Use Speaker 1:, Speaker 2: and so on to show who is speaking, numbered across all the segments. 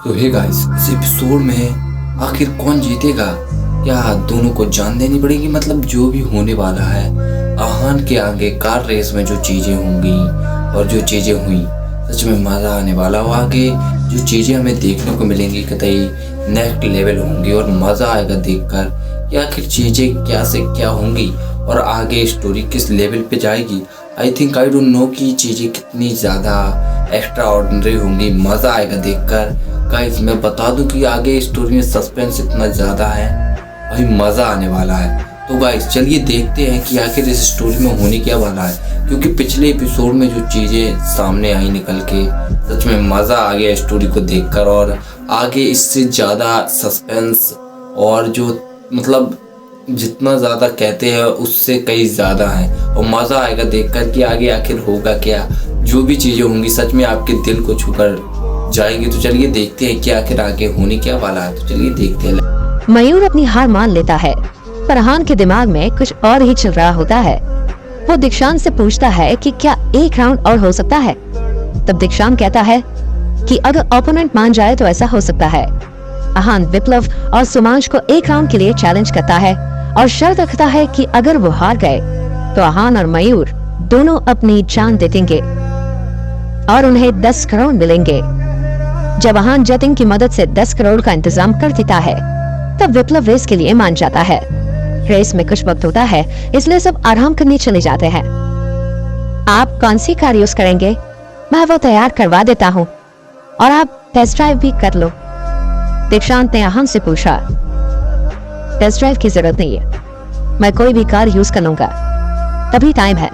Speaker 1: तो hey guys, इस episode में आखिर कौन जीतेगा? क्या दोनों को जान देनी पड़ेगी? मतलब जो भी होने वाला है, आहान के आगे कार रेस में जो चीजें होंगी और जो चीजें हुई, सच में मजा आने वाला हो। आगे जो चीजें हमें देखने को मिलेंगी कतई नेक्स्ट लेवल होंगी और मजा आएगा देखकर कि आखिर चीजें क्या से क्या होंगी और आगे स्टोरी किस लेवल पे जाएगी। I think I don't know कि चीजें कितनी ज्यादा एक्स्ट्रा ऑर्डिनरी होंगी। मजा आएगा देखकर। गाइस मैं बता दूं कि आगे स्टोरी में सस्पेंस इतना ज्यादा है, भाई मजा आने वाला है। तो गाइस चलिए देखते हैं कि आखिर इस स्टोरी में होने क्या वाला है, क्योंकि पिछले एपिसोड में जो चीजें सामने आई निकल के सच में मजा आ गया स्टोरी को देखकर। और आगे इससे ज्यादा सस्पेंस और जो मतलब जितना ज्यादा कहते हैं उससे कई ज्यादा है और मजा आएगा देखकर कि आगे आखिर होगा क्या। जो भी चीजें होंगी सच में आपके दिल को छूकर जाएंगे। तो चलिए देखते हैं कि आखिर आगे होने क्या वाला है। तो चलिए देखते हैं।
Speaker 2: मयूर अपनी हार मान लेता है, पर आहान के दिमाग में कुछ और ही चल रहा होता है। वो दीक्षांत से पूछता है कि क्या एक राउंड और हो सकता है। तब दीक्षांत कहता है कि अगर ओपोनेंट मान जाए तो ऐसा हो सकता है। आहान विप्लव और सुमांश को एक राउंड के लिए चैलेंज करता है और शर्त रखता है कि अगर वो हार गए तो आहान और मयूर दोनों अपनी जान दे देंगे और उन्हें 10 करोड़ मिलेंगे। जब आहान जतिन की मदद से 10 करोड़ का इंतजाम कर देता है, तब विप्लव रेस के लिए मान जाता है। रेस में कुछ वक्त होता है, इसलिए सब आराम करने चले जाते हैं। आप कौन सी कार यूज करेंगे? मैं वो तैयार करवा देता हूँ और आप टेस्ट ड्राइव भी कर लो। दीक्षांत ने आहान से पूछा। टेस्ट ड्राइव की जरूरत नहीं है, मैं कोई भी कार यूज कर लूंगा। तभी टाइम है,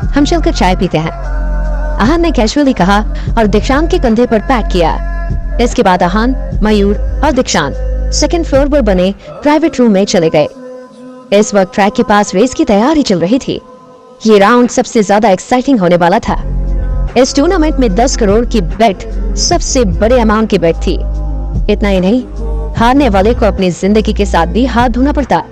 Speaker 2: हम चलकर चाय पीते हैं, आहान ने कैजुअली कहा और दीक्षांत के कंधे पर पैक किया। इसके बाद आहान, मयूर और दीक्षांत सेकंड फ्लोर पर बने प्राइवेट रूम में चले गए। इस वक्त ट्रैक के पास रेस की तैयारी चल रही थी। ये राउंड सबसे ज्यादा एक्साइटिंग होने वाला था। इस टूर्नामेंट में 10 करोड़ की बेट सबसे बड़े अमाउंट की बेट थी। इतना ही नहीं, हारने वाले को अपनी जिंदगी के साथ भी हाथ धोना पड़ता।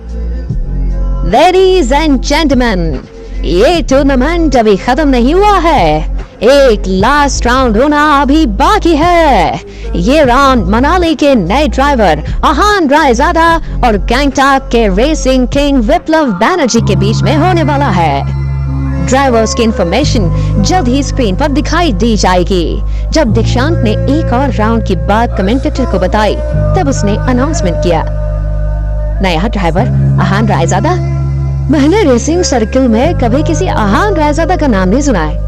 Speaker 2: लेडीज एंड जेंटलमैन, ये टूर्नामेंट अभी खत्म नहीं हुआ है। एक लास्ट राउंड होना अभी बाकी है। ये राउंड मनाली के नए ड्राइवर आहान रायजादा और गैंगटॉक के रेसिंग किंग विप्लव बैनर्जी के बीच में होने वाला है। ड्राइवर्स की इंफॉर्मेशन जल्द ही स्क्रीन पर दिखाई दी जाएगी। जब दीक्षांत ने एक और राउंड की बात कमेंटेटर को बताई, तब उसने अनाउंसमेंट किया। नया ड्राइवर आहान रायजादा। मैंने रेसिंग सर्किल में कभी किसी आहान रायजादा का नाम नहीं सुना है।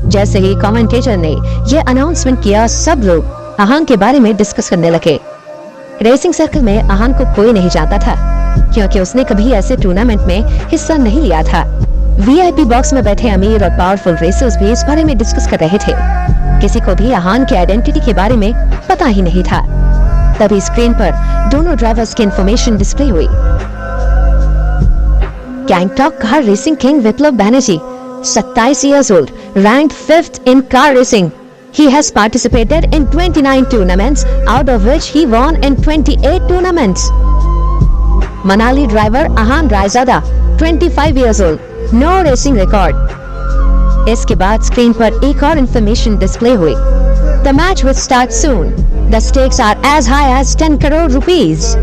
Speaker 2: जैसे ही कमेंटेटर ने यह अनाउंसमेंट किया, सब लोग आहान के बारे में डिस्कस करने लगे। रेसिंग सर्कल में आहान को कोई नहीं जानता था, क्योंकि उसने कभी ऐसे टूर्नामेंट में हिस्सा नहीं लिया था। वीआईपी बॉक्स में बैठे अमीर और पावरफुल रेसर्स भी इस बारे में डिस्कस कर रहे थे। किसी को भी आहान के आइडेंटिटी के बारे में पता ही नहीं था। तभी स्क्रीन पर दोनों ड्राइवर्स की इंफॉर्मेशन डिस्प्ले हुई। Gangtok car racing king Viplav Banerjee, 27 years old, ranked 5th in car racing. He has participated in 29 tournaments, out of which he won in 28 tournaments. Manali driver Ahan Raizada, 25 years old, no racing record. इसके बाद screen पर एक और information display हुई। The match will start soon. The stakes are as high as 10 crore rupees.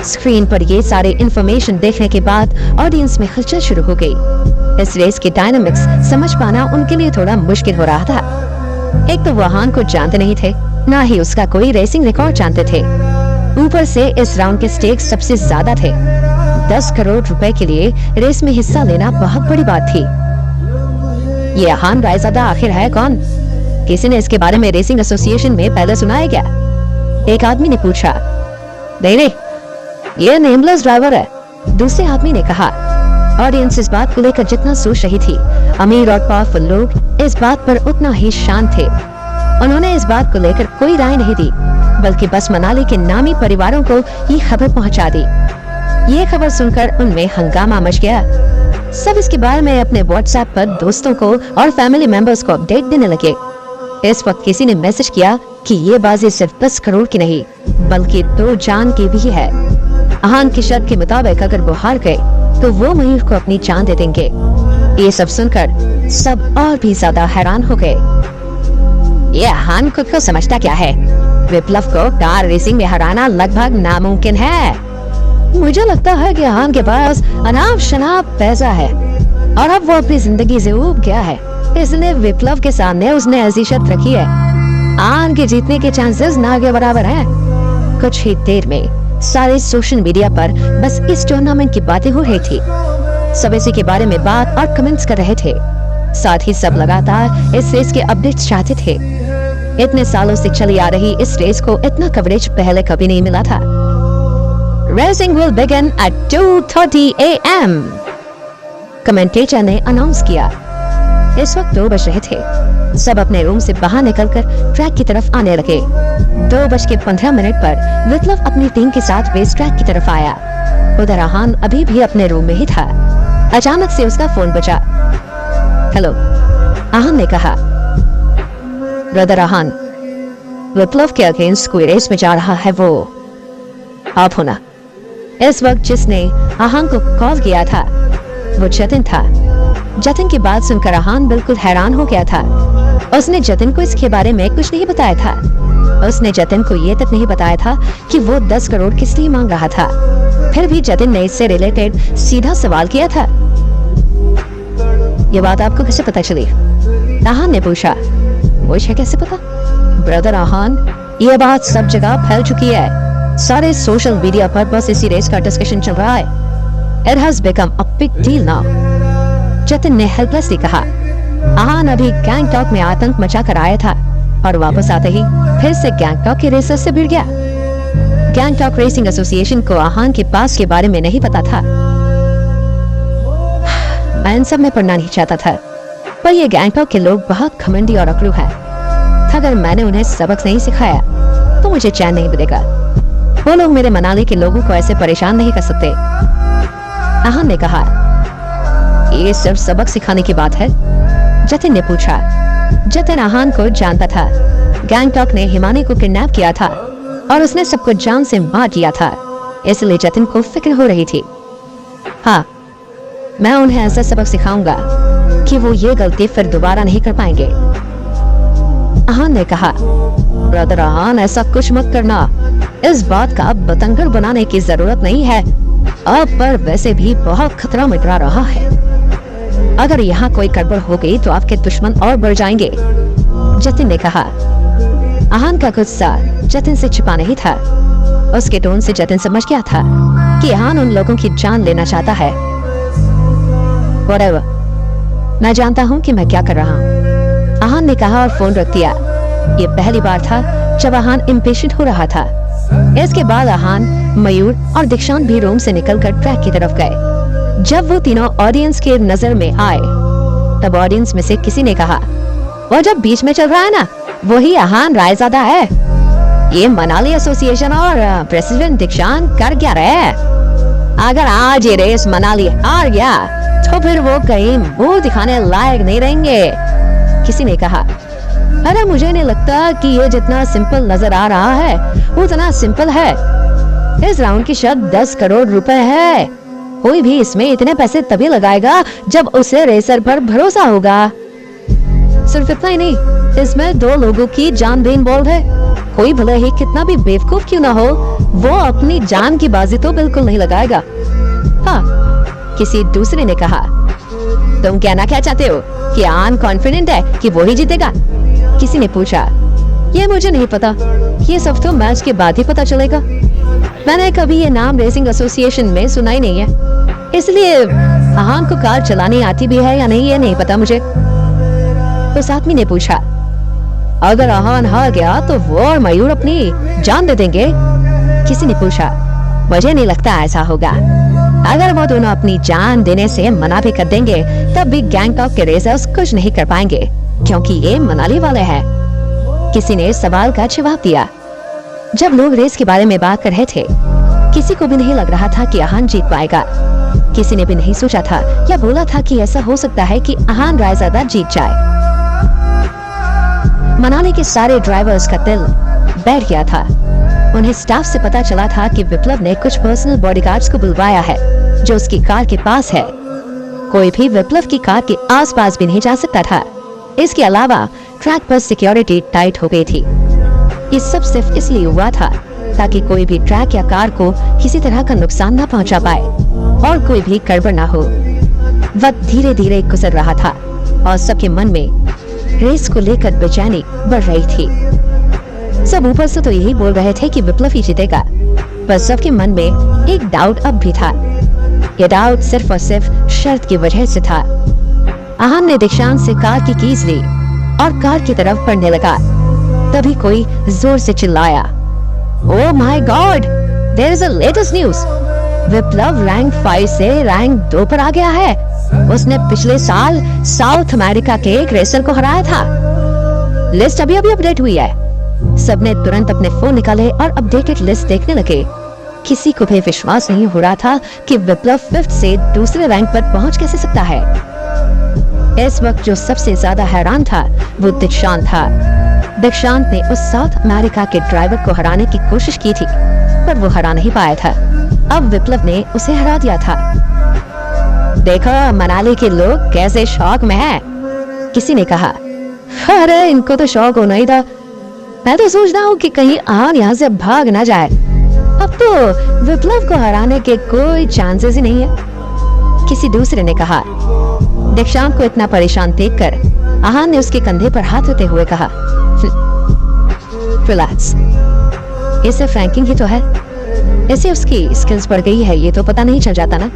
Speaker 2: Screen पर ये सारे information देखने के बाद ऑडियंस में हलचल शुरू हो गई। इस रेस के डायनामिक्स समझ पाना उनके लिए थोड़ा मुश्किल हो रहा था। एक तो वो आहान को जानते नहीं थे, ना ही उसका कोई रेसिंग रिकॉर्ड जानते थे। ऊपर से इस राउंड के स्टेक्स सबसे ज्यादा थे। 10 करोड़ रुपए के लिए रेस में हिस्सा लेना बहुत बड़ी बात थी। ये आहान रायजादा आखिर है कौन? किसी ने इसके बारे में रेसिंग एसोसिएशन में पहले सुना है क्या? एक आदमी ने पूछा। नहीं, ये नेमलेस ड्राइवर है, दूसरे आदमी ने कहा। ऑडियंस इस बात को लेकर जितना सोच रही थी, अमीर और पावरफुल लोग इस बात पर उतना ही शांत थे। उन्होंने इस बात को लेकर कोई राय नहीं दी, बल्कि बस मनाली के नामी परिवारों को ये खबर पहुंचा दी। ये खबर सुनकर उनमें हंगामा मच गया। सब इसके बारे में अपने व्हाट्सएप पर दोस्तों को और फैमिली मेंबर्स को अपडेट देने लगे। इस वक्त किसी ने मैसेज किया कि ये बाजी सिर्फ 10 करोड़ की नहीं, बल्कि 2 जान की भी है। आहान की शर्त के मुताबिक अगर वो हार गए तो वो मयूर को अपनी जान दे देंगे। ये सब सुनकर सब और भी ज्यादा हैरान हो गए। ये आहान खुद को समझता क्या है? विप्लव को कार रेसिंग में हराना लगभग नामुमकिन है। मुझे लगता है कि आहान के पास अनाप शनाप पैसा है और अब वो अपनी जिंदगी से ऊब गया है, इसलिए विप्लव के सामने उसने ऐसी शर्त रखी है। आहान के जीतने के चांसेस ना के बराबर हैं। कुछ ही देर में सारे सोशल मीडिया पर बस इस टूर्नामेंट की बातें हो रही थी। सब इसी के बारे में बात और कमेंट्स कर रहे थे। साथ ही सब लगातार इस रेस के अपडेट्स चाहते थे। इतने सालों से चली आ रही इस रेस को इतना कवरेज पहले कभी नहीं मिला था। Racing will begin at 2:30 AM, commentator ने अनाउंस किया। इस वक्त 2 बज रहे थे। सब अपने रूम से बाहर निकलकर ट्रैक की तरफ आने लगे। 2:15 पर विप्लव अपनी टीम के साथ रेस ट्रैक की तरफ आया। उधर आहान अभी भी अपने रूम में ही था। अचानक से उसका फोन बजा। हेलो, आहान ने कहा। ब्रदर आहान, विप्लव के अगेंस्ट कोई रेस में जा रहा है, वो आप होना। इस वक्त जिसने आहान को कॉल किया था वो जतिन था। जतिन की बात सुनकर आहान बिल्कुल हैरान हो गया था। उसने जतिन को इसके बारे में कुछ नहीं बताया था। उसने जतिन को ये तक नहीं बताया था कि वो 10 करोड़ किस लिए मांग रहा था। फिर भी जतिन ने इससे रिलेटेड सीधा सवाल किया था। ये बात आपको कैसे पता चली? आहान ने पूछा। मुझे कैसे पता? ब्रदर आहान, ये बात सब जगह फैल चुकी है। सारे सोशल मीडिया पर बस इसी रेस का डिस्कशन चल रहा है। It has become a big deal now. Jatin ने हेल्पलेसली कहा। आहान अभी गैंगटॉक में आतंक मचा कर आया था और वापस आते ही फिर से गैंगटॉक के रेसर से भिड़ गया। गैंगटॉक रेसिंग एसोसिएशन को आहान के पास के बारे में नहीं पता था। मैं इन सब में पढ़ना नहीं चाहता था, पर ये गैंगटॉक के लोग बहुत घमंडी और अकड़ू हैं। अगर मैंने उन्हें सबक नहीं सिखाया तो मुझे चैन नहीं मिलेगा। वो लोग मेरे मनाली के लोगों को ऐसे परेशान नहीं कर सकते। आहान ने कहा। ये सिर्फ सबक सिखाने की बात है? जतिन ने पूछा। जतिन आहान को जानता था। गैंगटॉक ने हिमानी को किडनैप किया था और उसने सबको जान से मार दिया था, इसलिए जतिन को फिक्र हो रही थी। हाँ, मैं उन्हें ऐसा सबक सिखाऊंगा कि वो ये गलती फिर दोबारा नहीं कर पाएंगे। आहान ने कहा। ब्रदर आहान, ऐसा कुछ मत करना। इस बात का बतंगड़ बनाने की जरूरत नहीं है। अब पर वैसे भी बहुत खतरा मंडरा रहा है। अगर यहाँ कोई गड़बड़ हो गई तो आपके दुश्मन और बढ़ जाएंगे, जतिन ने कहा। आहान का गुस्सा जतिन से छिपा नहीं था। उसके टोन से जतिन समझ गया था कि आहान उन लोगों की जान लेना चाहता है। Whatever, मैं जानता हूँ कि मैं क्या कर रहा हूँ, आहान ने कहा और फोन रख दिया। ये पहली बार था जब आहान इम्पेशेंट हो रहा था। इसके बाद आहान, मयूर और दीक्षांत भी रूम से निकलकर ट्रैक की तरफ गए। जब वो तीनों ऑडियंस के नजर में आए तब ऑडियंस में से किसी ने कहा, वो जब बीच में चल रहा है ना, वही आहान रायजादा है। ये मनाली एसोसिएशन और प्रेसिडेंट दीक्षांत कर क्या रहे? अगर आज ये रेस मनाली हार गया तो फिर वो कहीं मुंह दिखाने लायक नहीं रहेंगे, किसी ने कहा। अरे मुझे नहीं लगता कि ये जितना सिंपल नजर आ रहा है उतना सिंपल है। इस राउंड की शर्त 10 करोड़ रुपए है। कोई भी इसमें इतने पैसे तभी लगाएगा जब उसे रेसर पर भरोसा होगा। सिर्फ इतना ही नहीं, इसमें 2 लोगों की जान भी इन्वॉल्व है। कोई भले ही कितना भी बेवकूफ क्यों ना हो, वो अपनी जान की बाजी तो बिल्कुल नहीं लगाएगा। हाँ, किसी दूसरे ने कहा। तुम कहना क्या चाहते हो कि आहान कॉन्फिडेंट है कि वो ही जीतेगा? किसी ने पूछा। ये मुझे नहीं पता, ये सब तो मैच के बाद ही पता चलेगा। मैंने कभी ये नाम रेसिंग एसोसिएशन में सुना ही नहीं है, इसलिए आहान को कार चलानी आती भी है या नहीं ये नहीं पता मुझे। उस आदमी ने पूछा। अगर आहान हार गया तो वो और मयूर अपनी जान दे देंगे, किसी ने पूछा। मुझे नहीं लगता ऐसा होगा। अगर वो दोनों अपनी जान देने से मना भी कर देंगे तब भी गैंगटॉक के रेसर्स कुछ नहीं कर पाएंगे, क्योंकि ये मनाली वाले हैं, किसी ने सवाल का जवाब दिया। जब लोग रेस के बारे में बात कर रहे थे, किसी को भी नहीं लग रहा था कि आहान जीत पाएगा। किसी ने भी नहीं सोचा था या बोला था कि ऐसा हो सकता है कि आहान रायजादा जीत जाए। मनाली के सारे ड्राइवर्स का दिल बैठ गया था। उन्हें स्टाफ से पता चला था कि विप्लव ने कुछ पर्सनल बॉडीगार्ड्स को बुलवाया है जो उसकी कार के पास है। कोई भी विप्लव की कार के आसपास भी नहीं जा सकता था। इसके अलावा ट्रैक पर सिक्योरिटी टाइट हो गई थी। ये सब सिर्फ इसलिए हुआ था ताकि कोई भी ट्रैक या कार को किसी तरह का नुकसान न पहुंचा पाए और कोई भी गड़बड़ न हो। वक्त धीरे धीरे गुजर रहा था और सबके मन में रेस को लेकर बेचैनी बढ़ रही थी। सब ऊपर से तो यही बोल रहे थे कि विप्लव ही जीतेगा, पर सबके मन में एक डाउट अब भी था। ये डाउट सिर्फ और सिर्फ शर्त की वजह से था। आहान ने दीक्षांत से कार की कीज ली और कार की तरफ बढ़ने लगा। तभी कोई जोर से चिल्लाया, oh my God, there is a latest news. Viplav rank 5 से रैंक 2 पर आ गया है। उसने पिछले साल साउथ अमेरिका के एक रेसर को हराया था। लिस्ट अभी अपडेट हुई है। सबने तुरंत अपने फोन निकाले और अपडेटेड लिस्ट देखने लगे। किसी को भी विश्वास नहीं हो रहा था कि विप्लव 5th से दूसरे रैंक पर पहुंच कैसे सकता है। इस वक्त जो सबसे ज्यादा हैरान था वो दीक्षांत था। दीक्षांत ने उस साउथ अमेरिका के ड्राइवर को हराने की कोशिश की थी, पर वो हरा नहीं पाया था। अब विप्लव ने उसे हरा दिया था। देखो मनाली के लोग कैसे शौक में हैं। किसी ने कहा, अरे इनको तो शौक होना ही था। मैं तो सोच रहा हूँ कि कहीं आहान यहाँ से भाग ना जाए। अब तो विप्लव को हराने के कोई चांसेस ही नहीं है। किसी दूसरे ने कहा। दीक्षांत को इतना परेशान देखकर आहान ने उसके कंधे पर हाथ रखते हुए कहा, रिलैक्स, ये सिर्फ रैंकिंग ही तो है। ऐसे उसकी स्किल्स बढ़ गई है, ये तो पता नहीं चल जाता ना।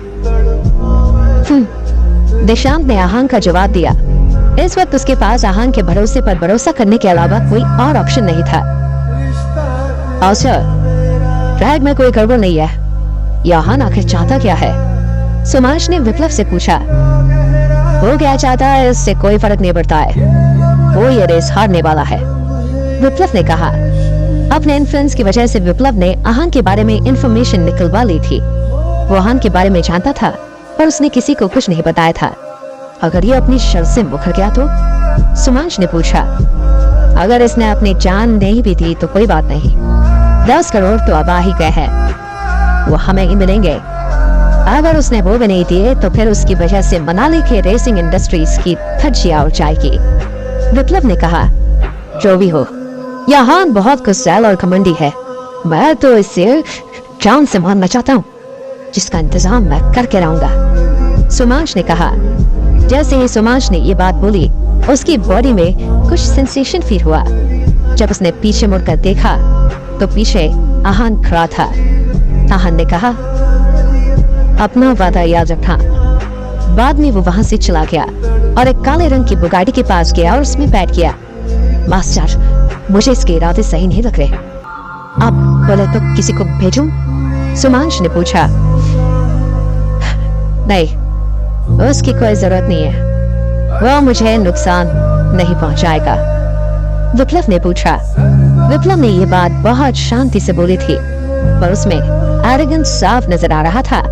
Speaker 2: दीक्षांत ने आहान का जवाब दिया। इस वक्त उसके पास आहान के भरोसे पर भरोसा करने के अलावा कोई और ऑप्शन नहीं था। ट्रैक में कोई गड़बड़ नहीं है। ये आहान आखिर चाहता क्या है? सुमांश ने विप्लव से पूछा। वो क्या चाहता है इससे कोई फर्क नहीं पड़ता है, वो ये रेस हारने वाला है, विप्लव ने कहा। अपने इन्फ्लुएंस की वजह से विप्लव ने आहान के बारे में इंफॉर्मेशन निकलवा ली थी। वो आहान के बारे में जानता था, पर उसने किसी को कुछ नहीं बताया था। अगर ये अपनी शर्त से मुकर गया तो? सुमांश ने पूछा। अगर इसने अपनी जान नहीं भी दी तो कोई बात नहीं, 10 करोड़ तो अब आ ही गए हैं, वो हमें ही मिलेंगे। अगर उसने वो भी नहीं दिए तो फिर उसकी वजह से मनाली के रेसिंग इंडस्ट्रीज की धज्जियां उड़ जाएगी, विप्लव ने कहा। जो भी हो, यहाँ बहुत गुस्सैल और घमंडी है। मैं तो इसे जान से मारना चाहता हूँ, जिसका इंतजाम मैं करके रहूंगा, सुमांश ने कहा। जैसे ही सुमांश ने ये बात बोली, उसकी बॉडी में कुछ सेंसेशन फील हुआ। जब उसने पीछे मुड़कर देखा तो पीछे आहान खड़ा था। आहान ने कहा, अपना वादा याद रखना। बाद में वो वहां से चला गया और एक काले रंग की बुगाटी के पास गया और उसमें बैठ गया। मास्टर, मुझे इसके इरादे सही नहीं लग रहे। आप बोले तो किसी को भेजूं? सुमांश ने पूछा। नहीं, उसकी कोई जरूरत नहीं है, वो मुझे नुकसान नहीं पहुंचाएगा, विप्लव ने पूछा। विप्लव ने ये बात बहुत शांति से बोली थी, पर उसमें एरोगेंस साफ नजर आ रहा था।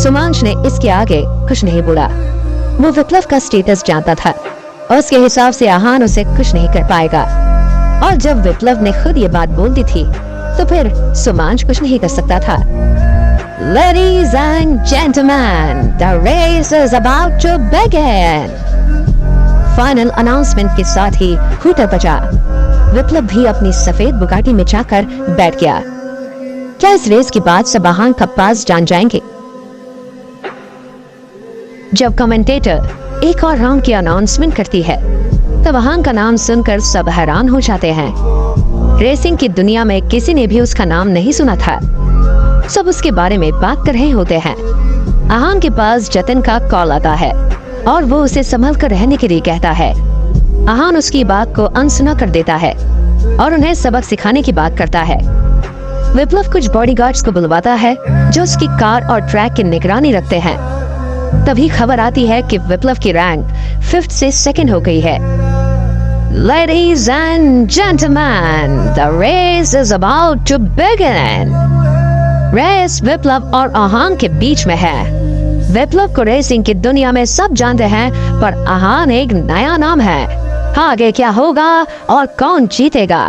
Speaker 2: सुमांश ने इसके आगे कुछ नहीं बोला। वो विप्लव का स्टेटस जानता था, उसके हिसाब से आहान उसे कुछ नहीं कर पाएगा। और जब विप्लव ने खुद ये बात बोल दी थी तो फिर सुमांश कुछ नहीं कर सकता था। Ladies and gentlemen, the race is about to begin. Final announcement के साथ ही हूटर बजा। विप्लव भी अपनी सफेद बुगाटी में जाकर बैठ गया। क्या इस रेस के बाद सब आहान का पास जान जाएंगे? जब कमेंटेटर एक और राउंड की अनाउंसमेंट करती है तब आहान का नाम सुनकर सब हैरान हो जाते हैं। रेसिंग की दुनिया में किसी ने भी उसका नाम नहीं सुना था। सब उसके बारे में बात कर रहे होते हैं। आहान के पास जतिन का कॉल आता है और वो उसे संभल कर रहने के लिए कहता है। आहान उसकी बात को अनसुना कर देता है और उन्हें सबक सिखाने की बात करता है। विप्लव कुछ बॉडीगार्ड्स को बुलवाता है जो उसकी कार और ट्रैक की निगरानी रखते हैं। तभी खबर आती है कि विप्लव की रैंक 5th से 2nd हो गई है। Ladies and gentlemen, the race is about to begin. Race Viplav और आहान के बीच में है। विप्लव को रेसिंग की दुनिया में सब जानते हैं, पर आहान एक नया नाम है। आगे क्या होगा और कौन जीतेगा,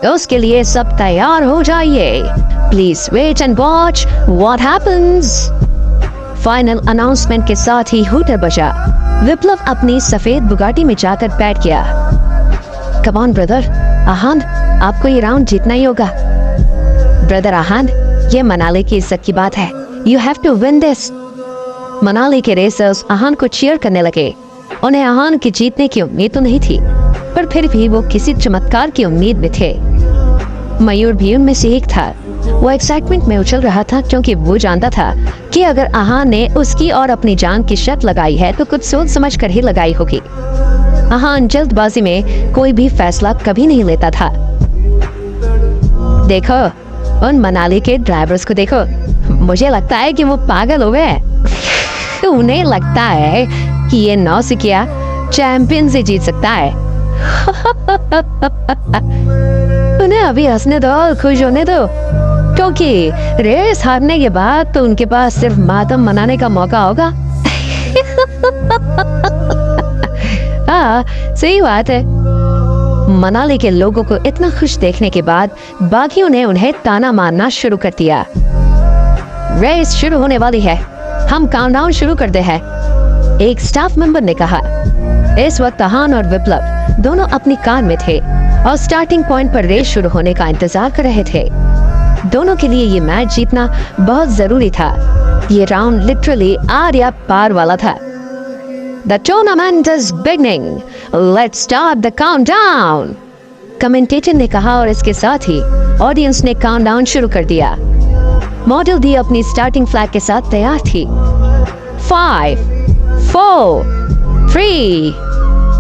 Speaker 2: उसके लिए सब तैयार हो जाइए। Please wait and watch what happens. Final announcement के साथ ही हूटर बजा। विप्लव अपनी सफेद बुगाटी में जाकर बैठ गया। कम ऑन ब्रदर, आहान, आपको ये राउंड जीतना ही होगा। ब्रदर आहान, ये मनाली की इज्जत की बात है। You have to win this. Manali के रेसर्स आहान को चीयर करने लगे। उन्हें आहान की जीतने की उम्मीद तो नहीं थी, पर फिर भी वो किसी चमत्कार की उम्मीद में थे। मयूर भी उनमें से एक था। वो एक्साइटमेंट में उछल रहा था क्योंकि वो जानता था कि अगर आहान ने उसकी और अपनी जान की शर्त लगाई है तो कुछ सोच समझ कर ही लगाई होगी। आहान जल्दबाजी में कोई भी फैसला कभी नहीं लेता था। देखो, उन मनाली के ड्राइवर्स को देखो। मुझे लगता है कि वो पागल हो गए। उन्हें लगता है कि ये नौसिखिया चैंपियन से जीत सकता है। उन्हें अभी हंसने दो और खुश होने दो, क्योंकि रेस हारने के बाद तो उनके पास सिर्फ मातम मनाने का मौका होगा। हाँ, सही बात है। मनाली के लोगों को इतना खुश देखने के बाद बाकियों ने उन्हें ताना मारना शुरू कर दिया। रेस शुरू होने वाली है, हम काउंटडाउन शुरू करते हैं, एक स्टाफ मेंबर ने कहा। इस वक्त आहान और विप्लव दोनों अपनी कार में थे और स्टार्टिंग पॉइंट पर रेस शुरू होने का इंतजार कर रहे थे। दोनों के लिए ये मैच जीतना बहुत जरूरी था। ये राउंड लिटरली आर या पार वाला था। The tournament is beginning. Let's start the countdown. Commentator ने कहा और इसके साथ ही ऑडियंस ने काउंटडाउन शुरू कर दिया। मॉडल भी अपनी स्टार्टिंग फ्लैग के साथ तैयार थी। 5, 4, 3,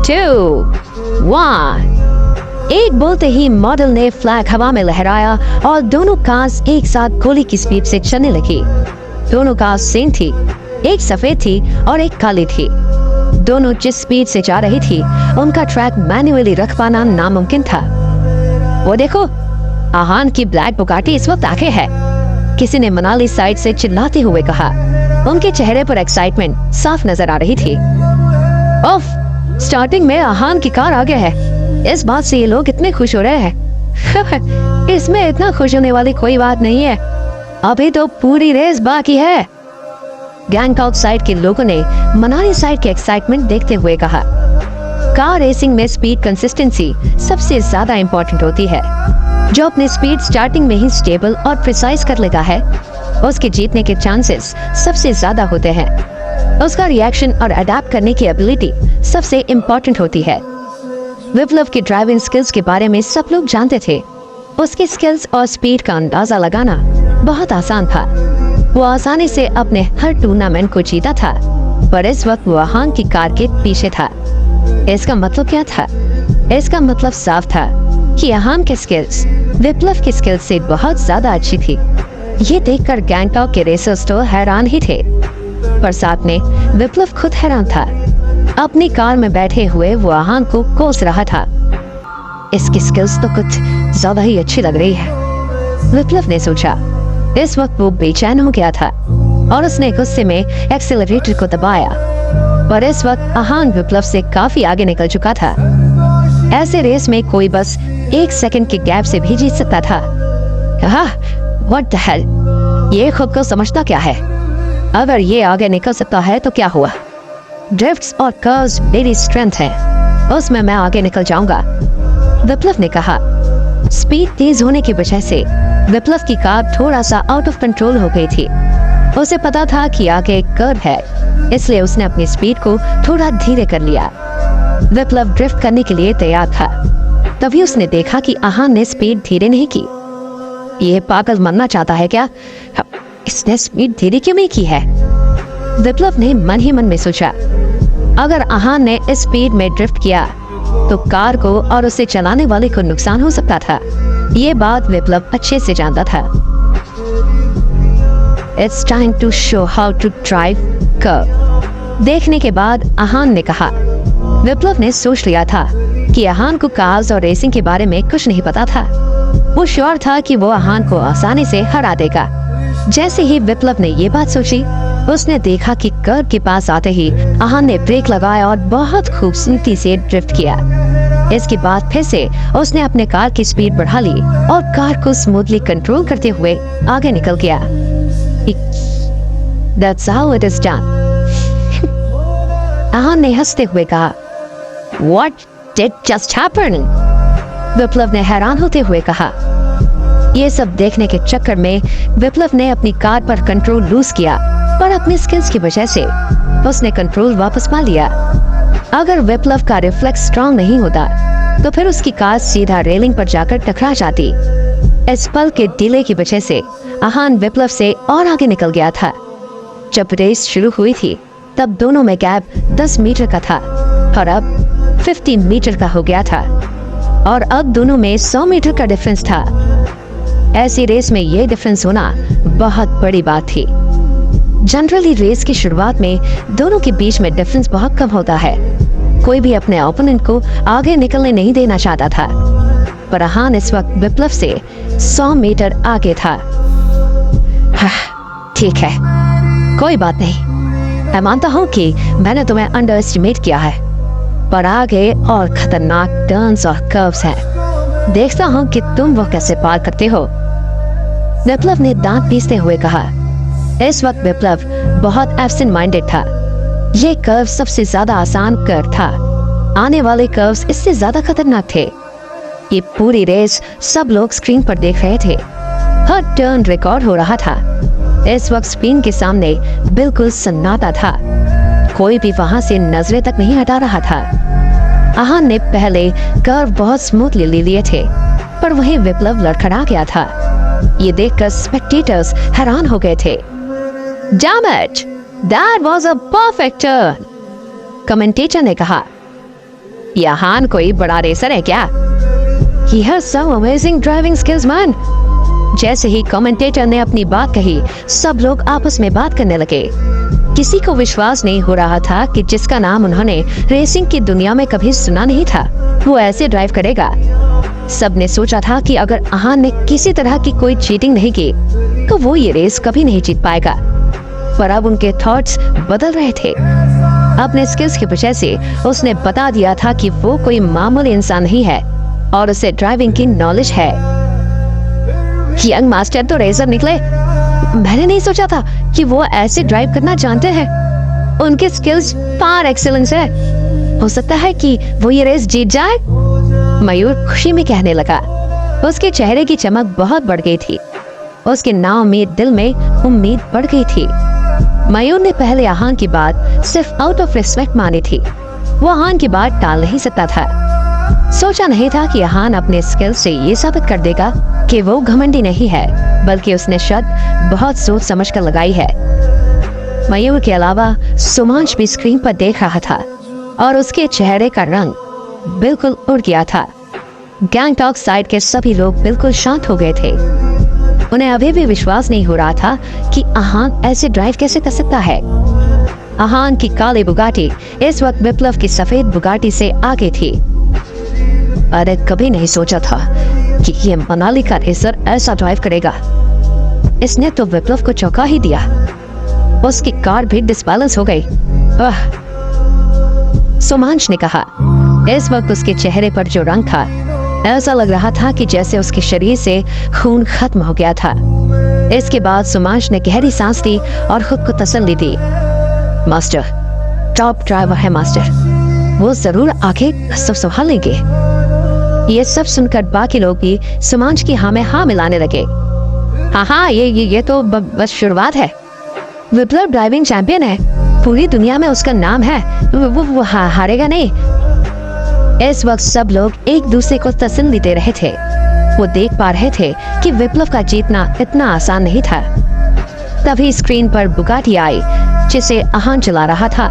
Speaker 2: 2, 1। एक बोलते ही मॉडल ने फ्लैग हवा में लहराया और दोनों कार्स एक साथ गोली की स्पीड से चलने लगी। दोनों कार्स सेम थी, एक सफेद थी और एक काली थी। दोनों जिस स्पीड से जा रही थी उनका ट्रैक मैन्युअली रख पाना नामुमकिन था। वो देखो, आहान की ब्लैक बुगाटी इस वक्त आगे है, किसी ने मनाली साइड से चिल्लाते हुए कहा। उनके चेहरे पर एक्साइटमेंट साफ नजर आ रही थी। ओफ, स्टार्टिंग में आहान की कार आगे है। इस बात से ये लोग इतने खुश हो रहे हैं। इसमें इतना खुश होने वाली कोई बात नहीं है, अभी तो पूरी रेस बाकी है। गैंगटॉक साइड के लोगों ने मनाली साइड के एक्साइटमेंट देखते हुए कहा। कार रेसिंग में स्पीड कंसिस्टेंसी सबसे ज्यादा इम्पोर्टेंट होती है। जो अपनी स्पीड स्टार्टिंग में ही स्टेबल और प्रिसाइज कर लेता है उसके जीतने के चांसेस सबसे ज्यादा होते हैं। उसका रिएक्शन और अडेप्ट करने की एबिलिटी सबसे इम्पोर्टेंट होती है। विप्लव की ड्राइविंग स्किल्स के बारे में सब लोग जानते थे। उसकी स्किल्स और स्पीड का अंदाजा लगाना बहुत आसान था। वो आसानी से अपने हर टूर्नामेंट को जीता था, पर इस वक्त वो आहान की कार के पीछे था। इसका मतलब क्या था? इसका मतलब साफ था कि आहान के स्किल्स विप्लव की स्किल्स से बहुत ज्यादा अच्छी थी। ये देखकर गैंगटॉक के रेसर्स तो हैरान ही थे, पर साथ में विप्लव खुद हैरान था। अपनी कार में बैठे हुए वो आहान को कोस रहा था। इसकी स्किल्स तो कुछ ज्यादा ही अच्छी लग रही है, विप्लव ने सोचा। इस वक्त वो बेचैन हो गया था और उसने गुस्से में एक्सेलरेटर को दबाया, पर इस वक्त आहान विप्लव से काफी आगे निकल चुका था। ऐसे रेस में कोई बस 1 सेकंड के गैप से भी जीत सकता था। व्हाट द हेल, ये खुद को समझता क्या है? अगर ये आगे निकल सकता है तो क्या हुआ? ड्रिफ्ट्स और कर्व्स मेरी स्ट्रेंथ है, उसमें मैं आगे निकल जाऊंगा, विप्लव ने कहा। स्पीड तेज होने की वजह से विप्लव की कार थोड़ा सा आउट ऑफ कंट्रोल हो गई थी। उसे पता था कि आगे एक कर्व है, इसलिए उसने अपनी स्पीड को थोड़ा धीरे कर लिया। विप्लव ड्रिफ्ट करने के लिए तैयार था। तभी उसने देखा कि आहान ने स्पीड धीरे नहीं की। ये पागल मरना चाहता है क्या? इसने स्पीड धीरे क्यों नहीं की है? विप्लव ने मन ही मन में सोचा। अगर आहान ने इस स्पीड में ड्रिफ्ट किया तो कार को और उसे चलाने वाले को नुकसान हो सकता था। ये बात विप्लव अच्छे से जानता था। It's time to show how to drive curve। देखने के बाद आहान ने कहा। विप्लव ने सोच लिया था कि आहान को कार्स और रेसिंग के बारे में कुछ नहीं पता था। वो श्योर था कि वो आहान को आसानी से हरा देगा। जैसे ही विप्लव ने ये बात सोची, उसने देखा कि कर्व के पास आते ही आहान ने ब्रेक लगाया और बहुत खूबसूरती से ड्रिफ्ट किया। इसके बाद फिर से उसने अपने कार की स्पीड बढ़ा ली और कार को स्मूथली कंट्रोल करते हुए आगे निकल गया। That's how it is done। आहान ने हंसते हुए कहा, What did just happen? विप्लव ने हैरान होते हुए कहा। ये सब देखने के चक्कर में विप्लव ने अपनी कार पर कंट्रोल लूज किया, पर अपनी स्किल्स की वजह से उसने कंट्रोल वापस पा लिया। अगर विप्लव का रिफ्लेक्स स्ट्रांग नहीं होता तो फिर उसकी कार सीधा रेलिंग पर जाकर टकरा जाती। इस पल के डिले की वजह से आहान विप्लव से और आगे निकल गया था। जब रेस शुरू हुई थी तब दोनों में गैप 10 मीटर का था और अब 50 मीटर का हो गया था, और अब दोनों में 100 मीटर का डिफरेंस था। ऐसी रेस में ये डिफरेंस होना बहुत बड़ी बात थी। जनरली रेस की शुरुआत में दोनों के बीच में डिफरेंस बहुत कम होता है। कोई भी अपने ओपोनेंट को आगे निकलने नहीं देना चाहता था, पर आहान इस वक्त विप्लव से 100 मीटर आगे था। ठीक है, कोई बात नहीं। मैं मानता हूँ कि मैंने तुम्हें अंडर एस्टिमेट किया है, पर आगे और खतरनाक टर्न्स और कर्व्स हैं। देखता हूँ कि तुम वो कैसे पार करते हो। विप्लव ने दांत पीसते हुए कहा। इस वक्त विप्लव बहुत एब्सेंट माइंडेड था। ये कर्व सबसे ज्यादा आसान कर्व था। आने वाले कर्व्स इससे ज्यादा खतरनाक थे। ये पूरी रेस सब लोग स्क्रीन पर देख रहे थे। हर टर्न रिकॉर्ड हो रहा था। इस वक्त स्क्रीन के सामने बिल्कुल सन्नाटा था। कोई भी वहां से नजरें तक नहीं हटा रहा था। आहान ने पहले कर्व बहुत स्मूथली ले लिए थे, पर वहीं विप्लव लड़खड़ा गया था। ये देखकर स्पेक्टेटर्स हैरान हो गए थे। Damn it! That was a perfect turn! Commentator ने कहा। आहान कोई बड़ा रेसर है क्या? He has some amazing driving skills, man! जैसे ही कमेंटेटर ने अपनी बात कही, सब लोग आपस में बात करने लगे। किसी को विश्वास नहीं हो रहा था कि जिसका नाम उन्होंने रेसिंग की दुनिया में कभी सुना नहीं था, वो ऐसे ड्राइव करेगा। सबने सोचा था कि अगर आहान ने किसी तरह की कोई चीटिंग नहीं की, तो वो ये रेस कभी नहीं जीत पाएगा। पर अब उनके थॉट्स बदल रहे थे। अपने स्किल्स की वजह से उसने बता दिया था कि वो कोई मामूली इंसान नहीं है और उसे ड्राइविंग की नॉलेज है। यंग मास्टर तो रेसर निकले। मैंने नहीं सोचा था कि वो ऐसे ड्राइव करना जानते हैं। उनके स्किल्स पार एक्सीलेंस है। हो सकता है कि वो ये रेस जीत जाए। मयूर खुशी में कहने लगा। उसके चेहरे की चमक बहुत बढ़ गई थी। उसके नाउम्मीद दिल में उम्मीद बढ़ गई थी। मयूर ने पहले आहान की बात सिर्फ आउट ऑफ रिस्पेक्ट मानी थी। वो आहान की बात टाल नहीं सकता था। सोचा नहीं था कि आहान अपने स्किल से ये साबित कर देगा कि वो घमंडी नहीं है, बल्कि उसने शर्त बहुत सोच समझ कर लगाई है। मयूर के अलावा सुमांश भी स्क्रीन पर देख रहा था और उसके चेहरे का रंग बिल्कुल उड़ गया था। गैंगटॉक साइड के सभी लोग बिल्कुल शांत हो गए थे। उन्हें अभी भी विश्वास नहीं हो रहा था कि आहान ऐसे ड्राइव कैसे कर सकता है। आहान की काली बुगाटी इस वक्त विप्लव की सफेद बुगाटी से आगे थी। अरे कभी नहीं सोचा था कि ये मनाली का रेसर ऐसा ड्राइव करेगा। इसने तो विप्लव को चौंका ही दिया। उसकी कार भी डिसबैलेंस हो गई। सुमांश ने कहा। इस वक्त उसके चेहरे पर जो रंग था, ऐसा लग रहा था कि जैसे उसके शरीर से खून खत्म हो गया था। इसके बाद सुमांश ने गहरी सांस ली और खुद को तसल्ली दी। मास्टर, टॉप ड्राइवर है मास्टर। वो जरूर आगे सब संभाल लेंगे। ये सब सुनकर बाकी लोग भी सुमांश की हाँ में हाँ मिलाने लगे। हाँ, ये तो बस शुरुआत है। विप्लव ड्राइविंग चैंपियन है। पूरी दुनिया में उसका नाम है। वो हारेगा नहीं। इस वक्त सब लोग एक दूसरे को तसल्ली दे रहे थे। वो देख पा रहे थे कि विप्लव का जीतना इतना आसान नहीं था। तभी स्क्रीन पर बुगाटी आई जिसे आहान चला रहा था।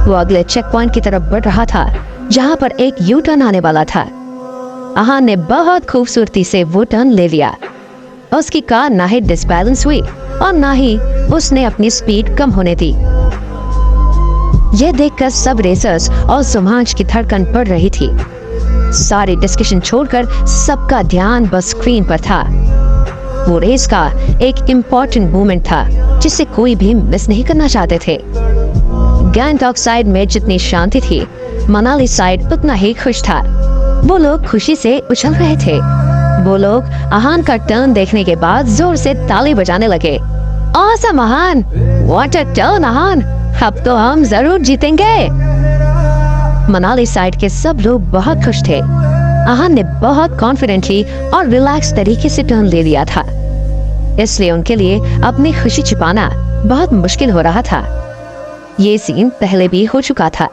Speaker 2: वो अगले चेक पॉइंट की तरफ बढ़ रहा था, जहां पर एक यू टर्न आने वाला था। आहान ने बहुत खूबसूरती से वो टर्न ले लिया। उसकी कार ना ही डिसबैलेंस हुई और ना ही उसने अपनी स्पीड कम होने दी। यह देखकर सब रेसर्स और सुमांश की धड़कन बढ़ रही थी। सारी डिस्कशन छोड़कर सबका ध्यान बस स्क्रीन पर था। वो रेस का एक इम्पोर्टेंट मोमेंट था जिसे कोई भी मिस नहीं करना चाहते थे। गैंगटॉक साइड में जितनी शांति थी, मनाली साइड उतना ही खुश था। वो लोग खुशी से उछल रहे थे। वो लोग आहान का टर्न देखने के बाद जोर से ताली बजाने लगे। Awesome Ahaan, what a turn आहान, अब तो हम जरूर जीतेंगे। मनाली साइड के सब लोग बहुत खुश थे। आहान ने बहुत कॉन्फिडेंटली और रिलैक्स तरीके से टर्न ले लिया था, इसलिए उनके लिए अपनी खुशी छिपाना बहुत मुश्किल हो रहा था। ये सीन पहले भी हो चुका था।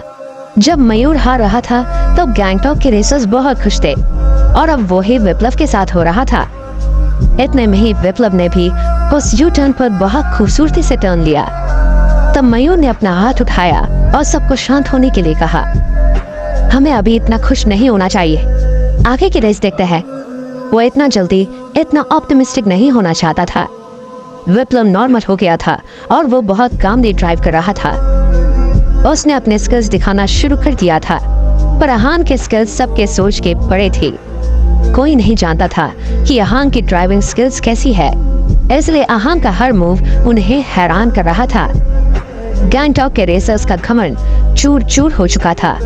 Speaker 2: जब मयूर हार रहा था तो गैंगटॉक के रेसर्स बहुत खुश थे और अब वो ही विप्लव के साथ हो रहा था। इतने में ही विप्लव ने भी उस यू टर्न पर बहुत खूबसूरती से टर्न लिया। तब मयूर ने अपना हाथ उठाया और सबको शांत होने के लिए कहा, हमें अभी इतना खुश नहीं होना चाहिए, आगे की रेस देखते हैं। वो इतना जल्दी इतना ऑप्टिमिस्टिक नहीं होना चाहता था। विप्लव नॉर्मल हो गया था और वो बहुत कामली ड्राइव कर रहा था। उसने अपने स्किल्स दिखाना शुरू कर दिया था, पर आहान के स्किल्स सबके सोच के परे थे। कोई नहीं जानता था कि आहान की ड्राइविंग स्किल्स कैसी है, इसलिए आहान का हर मूव उन्हें हैरान कर रहा था। गैंगटॉक के रेसर्स का घमंड चूर चूर हो चुका था।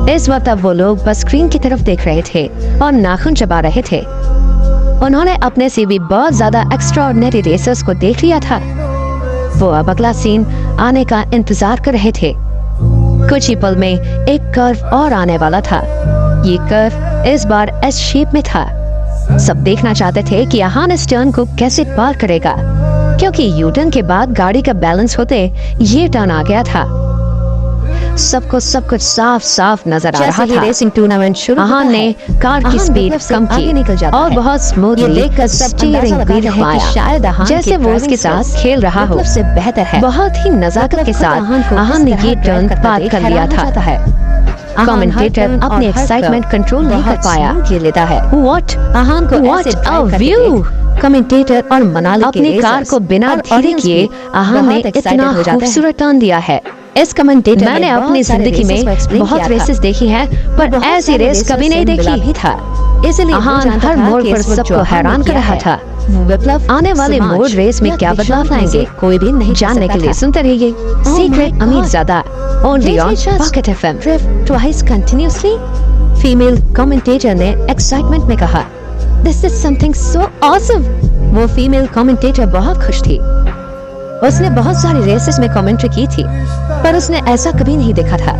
Speaker 2: इस वक्त अब वो लोग बस स्क्रीन की तरफ देख रहे थे और नाखून चबा रहे थे। उन्होंने अपने से भी बहुत ज्यादा एक्स्ट्राऑर्डिनरी रेसर्स को देख लिया था। वो अब अगला सीन आने का इंतजार कर रहे थे। कुछ ही पल में एक कर्व और आने वाला था। ये कर्व इस बार एस शेप में था। सब देखना चाहते थे कि आहान इस टर्न को कैसे पार करेगा, क्योंकि यू टर्न के बाद गाड़ी का बैलेंस होते ये टर्न आ गया था। सबको सब कुछ साफ साफ नजर आ रहा था। रेसिंग टूर्नामेंट शुरू आहान ने कार की स्पीड कम की और बहुत स्मूथली स्टीयरिंग व्हील घुमाया, शायद जैसे वो उसके साथ खेल रहा हो। से बेहतर है, बहुत ही नजाकत के साथ आहान ने ये टर्न पार कर लिया था। कमेंटेटर अपने एक्साइटमेंट कंट्रोल नहीं कर पाया। ये लेता है व्हाट आहान को व्हाट अ व्यू। कमेंटेटर और मनाली अपनी कार को बिना धीरे किए आहान ने इतना खूबसूरत टर्न दिया है। इस कमेंटेटर मैंने अपनी जिंदगी में बहुत रेसेस देखी है, पर ऐसी रेस कभी नहीं देखी था। इसलिए आहान हर मोड़ पर सबको हैरान कर रहा था। विप्लव आने वाले मोड़ रेस में क्या बदलाव लाएंगे, कोई भी नहीं जानने के लिए सुनते रहिए secret Amirzada only on pocket FM. Twice continuously female commentator ने एक्साइटमेंट में कहा, this is something so awesome. वो फीमेल कमेंटेटर बहुत खुश थी। उसने बहुत सारी रेसेस में कमेंट्री की थी, पर उसने ऐसा कभी नहीं देखा था।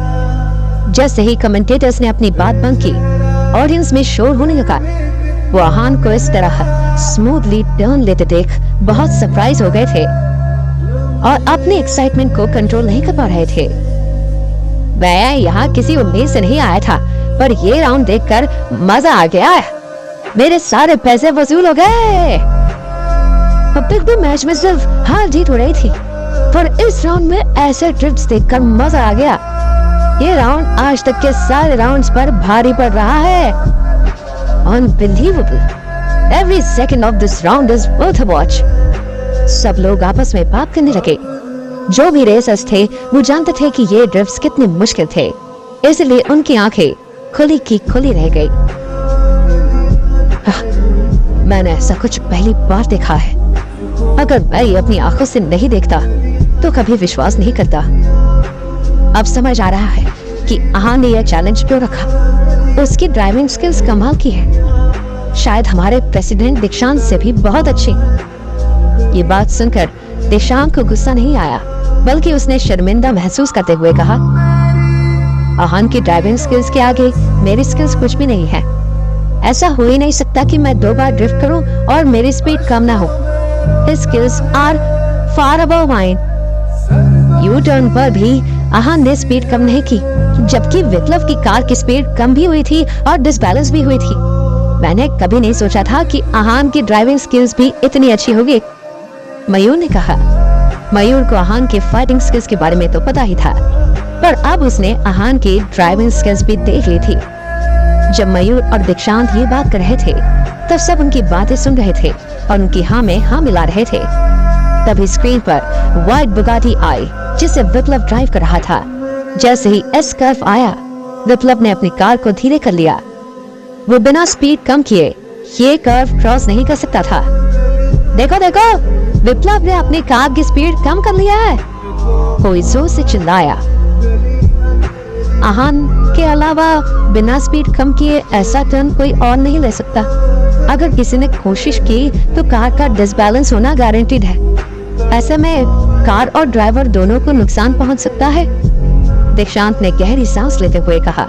Speaker 2: जैसे ही कमेंटेटर्स ने अपनी बात बंद की, ऑडियंस में शोर होने लगा। वो आहान को इस तरह स्मूथली टर्न लेते देख बहुत सरप्राइज हो गए थे और अपने एक्साइटमेंट को कंट्रोल नहीं कर पा रहे थे। मैं यहाँ किसी उम्मीद से नहीं आया था, पर ये राउंड देखकर मजा आ गया। मेरे सारे पैसे वसूल हो गए। अब तक तो मैच में सिर्फ हार जीत हो रही थी, पर इस राउंड में ऐसे ड्रिफ्ट्स देखकर मजा आ गया। ये राउंड आज तक के सारे राउंड्स पर भारी पड़ रहा है। Unbelievable! Every second of this round is worth a watch. सब लोग आपस में बात करने लगे। जो भी रेसर्स थे वो जानते थे कि ये ड्रिफ्ट्स कितने मुश्किल थे, इसलिए उनकी आंखें खुली की खुली रह गई। मैंने ऐसा कुछ पहली बार देखा है। अगर मैं ये अपनी आंखों से नहीं देखता तो कभी विश्वास नहीं करता। अब समझ आ रहा है कि आहान ने यह चैलेंज क्यों रखा। उसकी ड्राइविंग स्किल्स कमाल की है, शायद हमारे प्रेसिडेंट दीक्षांत से भी बहुत अच्छी। ये बात सुनकर दीक्षांत को गुस्सा नहीं आया, बल्कि उसने शर्मिंदा महसूस करते हुए कहा, आहान की ड्राइविंग स्किल्स के आगे मेरी स्किल्स कुछ भी नहीं है। ऐसा हो ही नहीं सकता कि मैं 2 बार ड्रिफ्ट करूं और मेरी स्पीड कम ना हो। His skills are far above mine. U turn पर भी आहान ने स्पीड कम नहीं की, जबकि विप्लव की कार की स्पीड कम भी हुई थी और डिसबैलेंस भी हुई थी। मैंने कभी नहीं सोचा था कि आहान की ड्राइविंग स्किल्स भी इतनी अच्छी होगी। मयूर ने कहा। मयूर को आहान के फाइटिंग स्किल्स के बारे में तो पता ही था, पर अब उसने आहान की ड्राइविंग स्किल्स भी देख ली थी। जब मयूर और दीक्षांत ये बात कर रहे थे, तब सब उनकी बातें सुन रहे थे और उनकी हाँ में हाँ मिला रहे थे। तभी स्क्रीन पर व्हाइट बुगाटी आई, जिसे विप्लव ड्राइव कर रहा था। जैसे ही एस कर्व आया, विप्लव ने अपनी कार को धीरे कर लिया। वो बिना स्पीड कम किए ये कर्व क्रॉस नहीं कर सकता था। देखो देखो, विप्लव ने अपनी कार की स्पीड कम कर लिया है। कोई जोर से चिल्लाया। आहान के अलावा बिना स्पीड कम किए ऐसा टर्न कोई और नहीं ले सकता। अगर किसी ने कोशिश की तो कार का डिसबैलेंस होना गारंटीड है। ऐसे में कार और ड्राइवर दोनों को नुकसान पहुंच सकता है। दीक्षांत ने गहरी सांस लेते हुए कहा,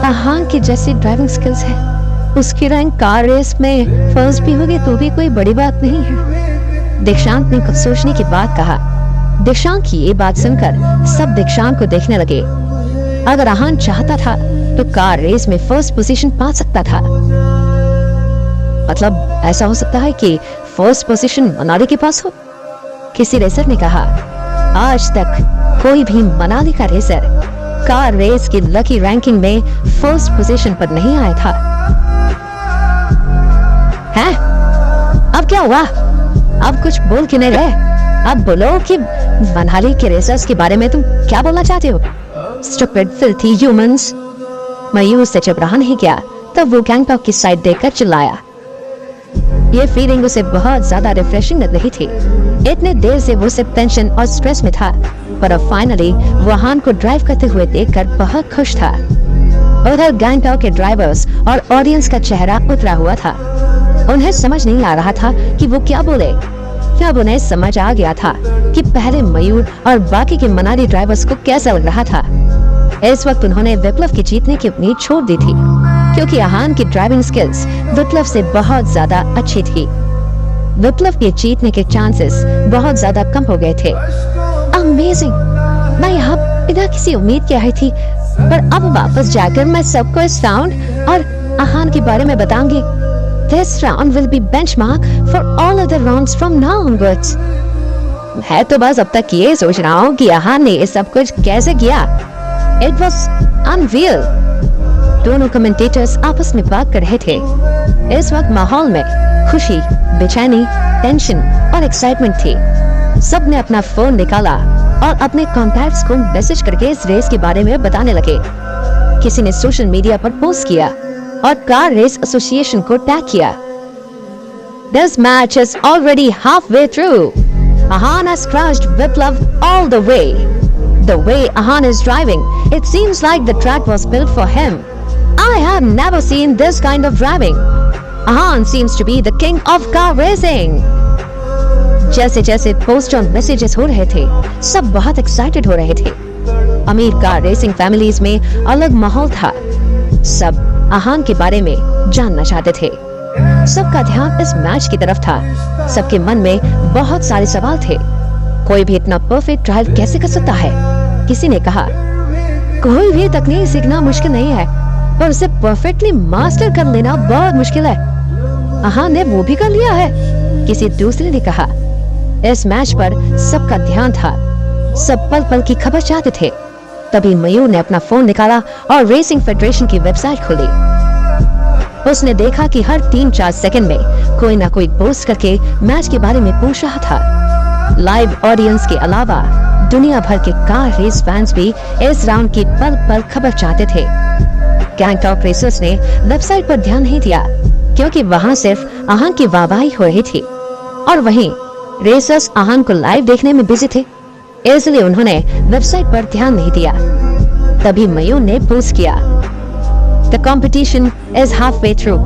Speaker 2: आहान की जैसी ड्राइविंग स्किल्स है, उसकी रैंक कार रेस में फर्स्ट भी होगी तो भी कोई बड़ी बात नहीं है। दीक्षांत ने कुछ सोचने के बाद कहा। दीक्षांत की ये बात सुनकर सब दीक्षांत को देखने लगे। अगर आहान चाहता था तो कार रेस में फर्स्ट पोजीशन पा सकता था। मतलब ऐसा हो सकता है कि फर्स्ट पोजीशन मनाली के पास हो। किसी रेसर ने कहा, आज तक कोई भी मनाली का रेसर कार रेस की लकी रैंकिंग में फर्स्ट पोजीशन पर नहीं आया था। हैं? अब क्या हुआ? अब कुछ बोल क्यों नहीं रहे? अब बोलो कि मनाली के रेसर्स के बारे में तुम क्या बोलना चाहते हो? Stupid, filthy humans। मयूर से जब रहा नहीं गया तब वो गैंगटॉक की साइड देखकर चिल्लाया। ये फीलिंग उसे बहुत ज्यादा रिफ्रेशिंग लग रही थी। इतने देर से वो सिर्फ टेंशन और स्ट्रेस में था, पर अब फाइनली वो आहान को ड्राइव करते हुए देखकर बहुत खुश था। उधर गैंगटॉक के ड्राइवर्स और ऑडियंस का चेहरा उतरा हुआ था। उन्हें समझ नहीं आ रहा था कि वो क्या बोले। अब उन्हें समझ आ गया था कि पहले मयूर और बाकी के मनाली ड्राइवर्स को कैसा लग रहा था। इस वक्त उन्होंने विप्लव के जीतने की उम्मीद छोड़ दी थी, क्योंकि आहान की ड्राइविंग स्किल्स विप्लव से बहुत ज्यादा अच्छी थी। विप्लव के जीतने के चांसेस बहुत ज्यादा कम हो गए थे। अमेजिंग! मैं यहाँ बिना किसी उम्मीद के आई थी, पर अब वापस जाकर मैं सबको इस राउंड और आहान के बारे में बताऊंगी। This round will be benchmark for all other rounds from now onwards। है तो बस अब तक ये सोच रहा हूँ कि आहान ने ये सब कुछ कैसे किया। It was unreal। दोनों कमेंटेटर्स आपस में बात कर रहे थे। इस वक्त माहौल में खुशी, बेचैनी, टेंशन और एक्साइटमेंट थी। सब ने अपना फोन निकाला और अपने कॉन्टैक्ट्स को मैसेज करके इस रेस के बारे में बताने लगे। किसी ने सोशल मीडिया पर पोस्ट किया और कार रेस एसोसिएशन को टैग किया। This match is already halfway through। Ahan has crushed Viplav all the way। The way Ahan is driving, it seems like the track was built for him। I have never seen this kind of driving। Ahan seems to be the king of car racing। जैसे जैसे post और messages हो रहे थे, सब बहुत excited हो रहे थे। अमीर कार रेसिंग फैमिलीज में अलग माहौल था। सब आहान के बारे में जानना चाहते थे। सबका ध्यान इस मैच की तरफ था। सबके मन में बहुत सारे सवाल थे। कोई भी इतना परफेक्ट ड्राइव कैसे कर सकता है? किसी ने कहा, कोई भी तकनीक सीखना मुश्किल नहीं है, पर उसे परफेक्टली मास्टर कर लेना बहुत मुश्किल है। आहान ने वो भी कर लिया है। किसी दूसरे ने कहा। इस मैच पर सबका ध्यान था। सब पल पल की खबर चाहते थे। तभी मयूर ने अपना फोन निकाला और रेसिंग फेडरेशन की वेबसाइट खोली। उसने देखा कि हर 3-4 सेकंड में कोई ना कोई पोस्ट करके मैच के बारे में पूछ रहा था। लाइव ऑडियंस के अलावा दुनिया भर के कार रेस फैंस भी इस राउंड की पल पल खबर चाहते थे। गैंगटॉक रेसर्स ने वेबसाइट पर ध्यान नहीं दिया, क्योंकि वहां सिर्फ आहान की वाहवाही हो रही थी और वहीं रेसर्स आहान को लाइव देखने में बिजी थे, इसलिए उन्होंने वेबसाइट पर ध्यान नहीं दिया। तभी मयूर ने पोस्ट किया, The competition is halfway through।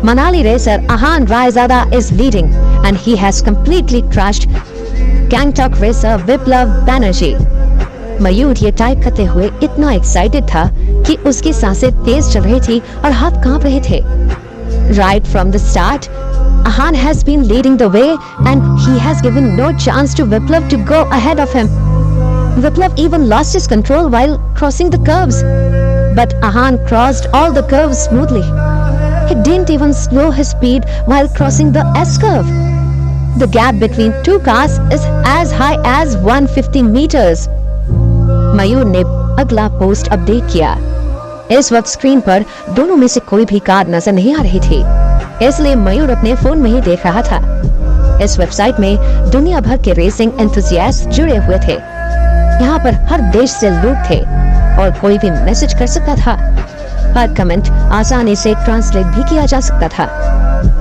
Speaker 2: Manali racer Ahan Raizada is leading and he has completely crushed Gangtok racer Viplav Banerjee। मयूर ये टाइप करते हुए इतना एक्साइटेड था कि उसकी सांसें तेज चल रही थी और हाथ कांप रहे थे। Right from the start, Ahan has been leading the way and he has given no chance to Viplav to go ahead of him। Viplav even lost his control while crossing the curves, but Ahan crossed all the curves smoothly। He didn't even slow his speed while crossing the S-curve। The gap between two cars is as high as 150 meters। मयूर ने अगला post update किया। इस वक्त screen पर दोनों में से कोई भी कार नजर नहीं आ रही थी, इसलिए मयूर अपने फोन में ही देख रहा था। इस वेबसाइट में दुनिया भर के रेसिंग एंथुसियास्ट जुड़े हुए थे। यहाँ पर हर देश से लोग थे और कोई भी मैसेज कर सकता था। हर कमेंट आसानी से ट्रांसलेट भी किया जा सकता था।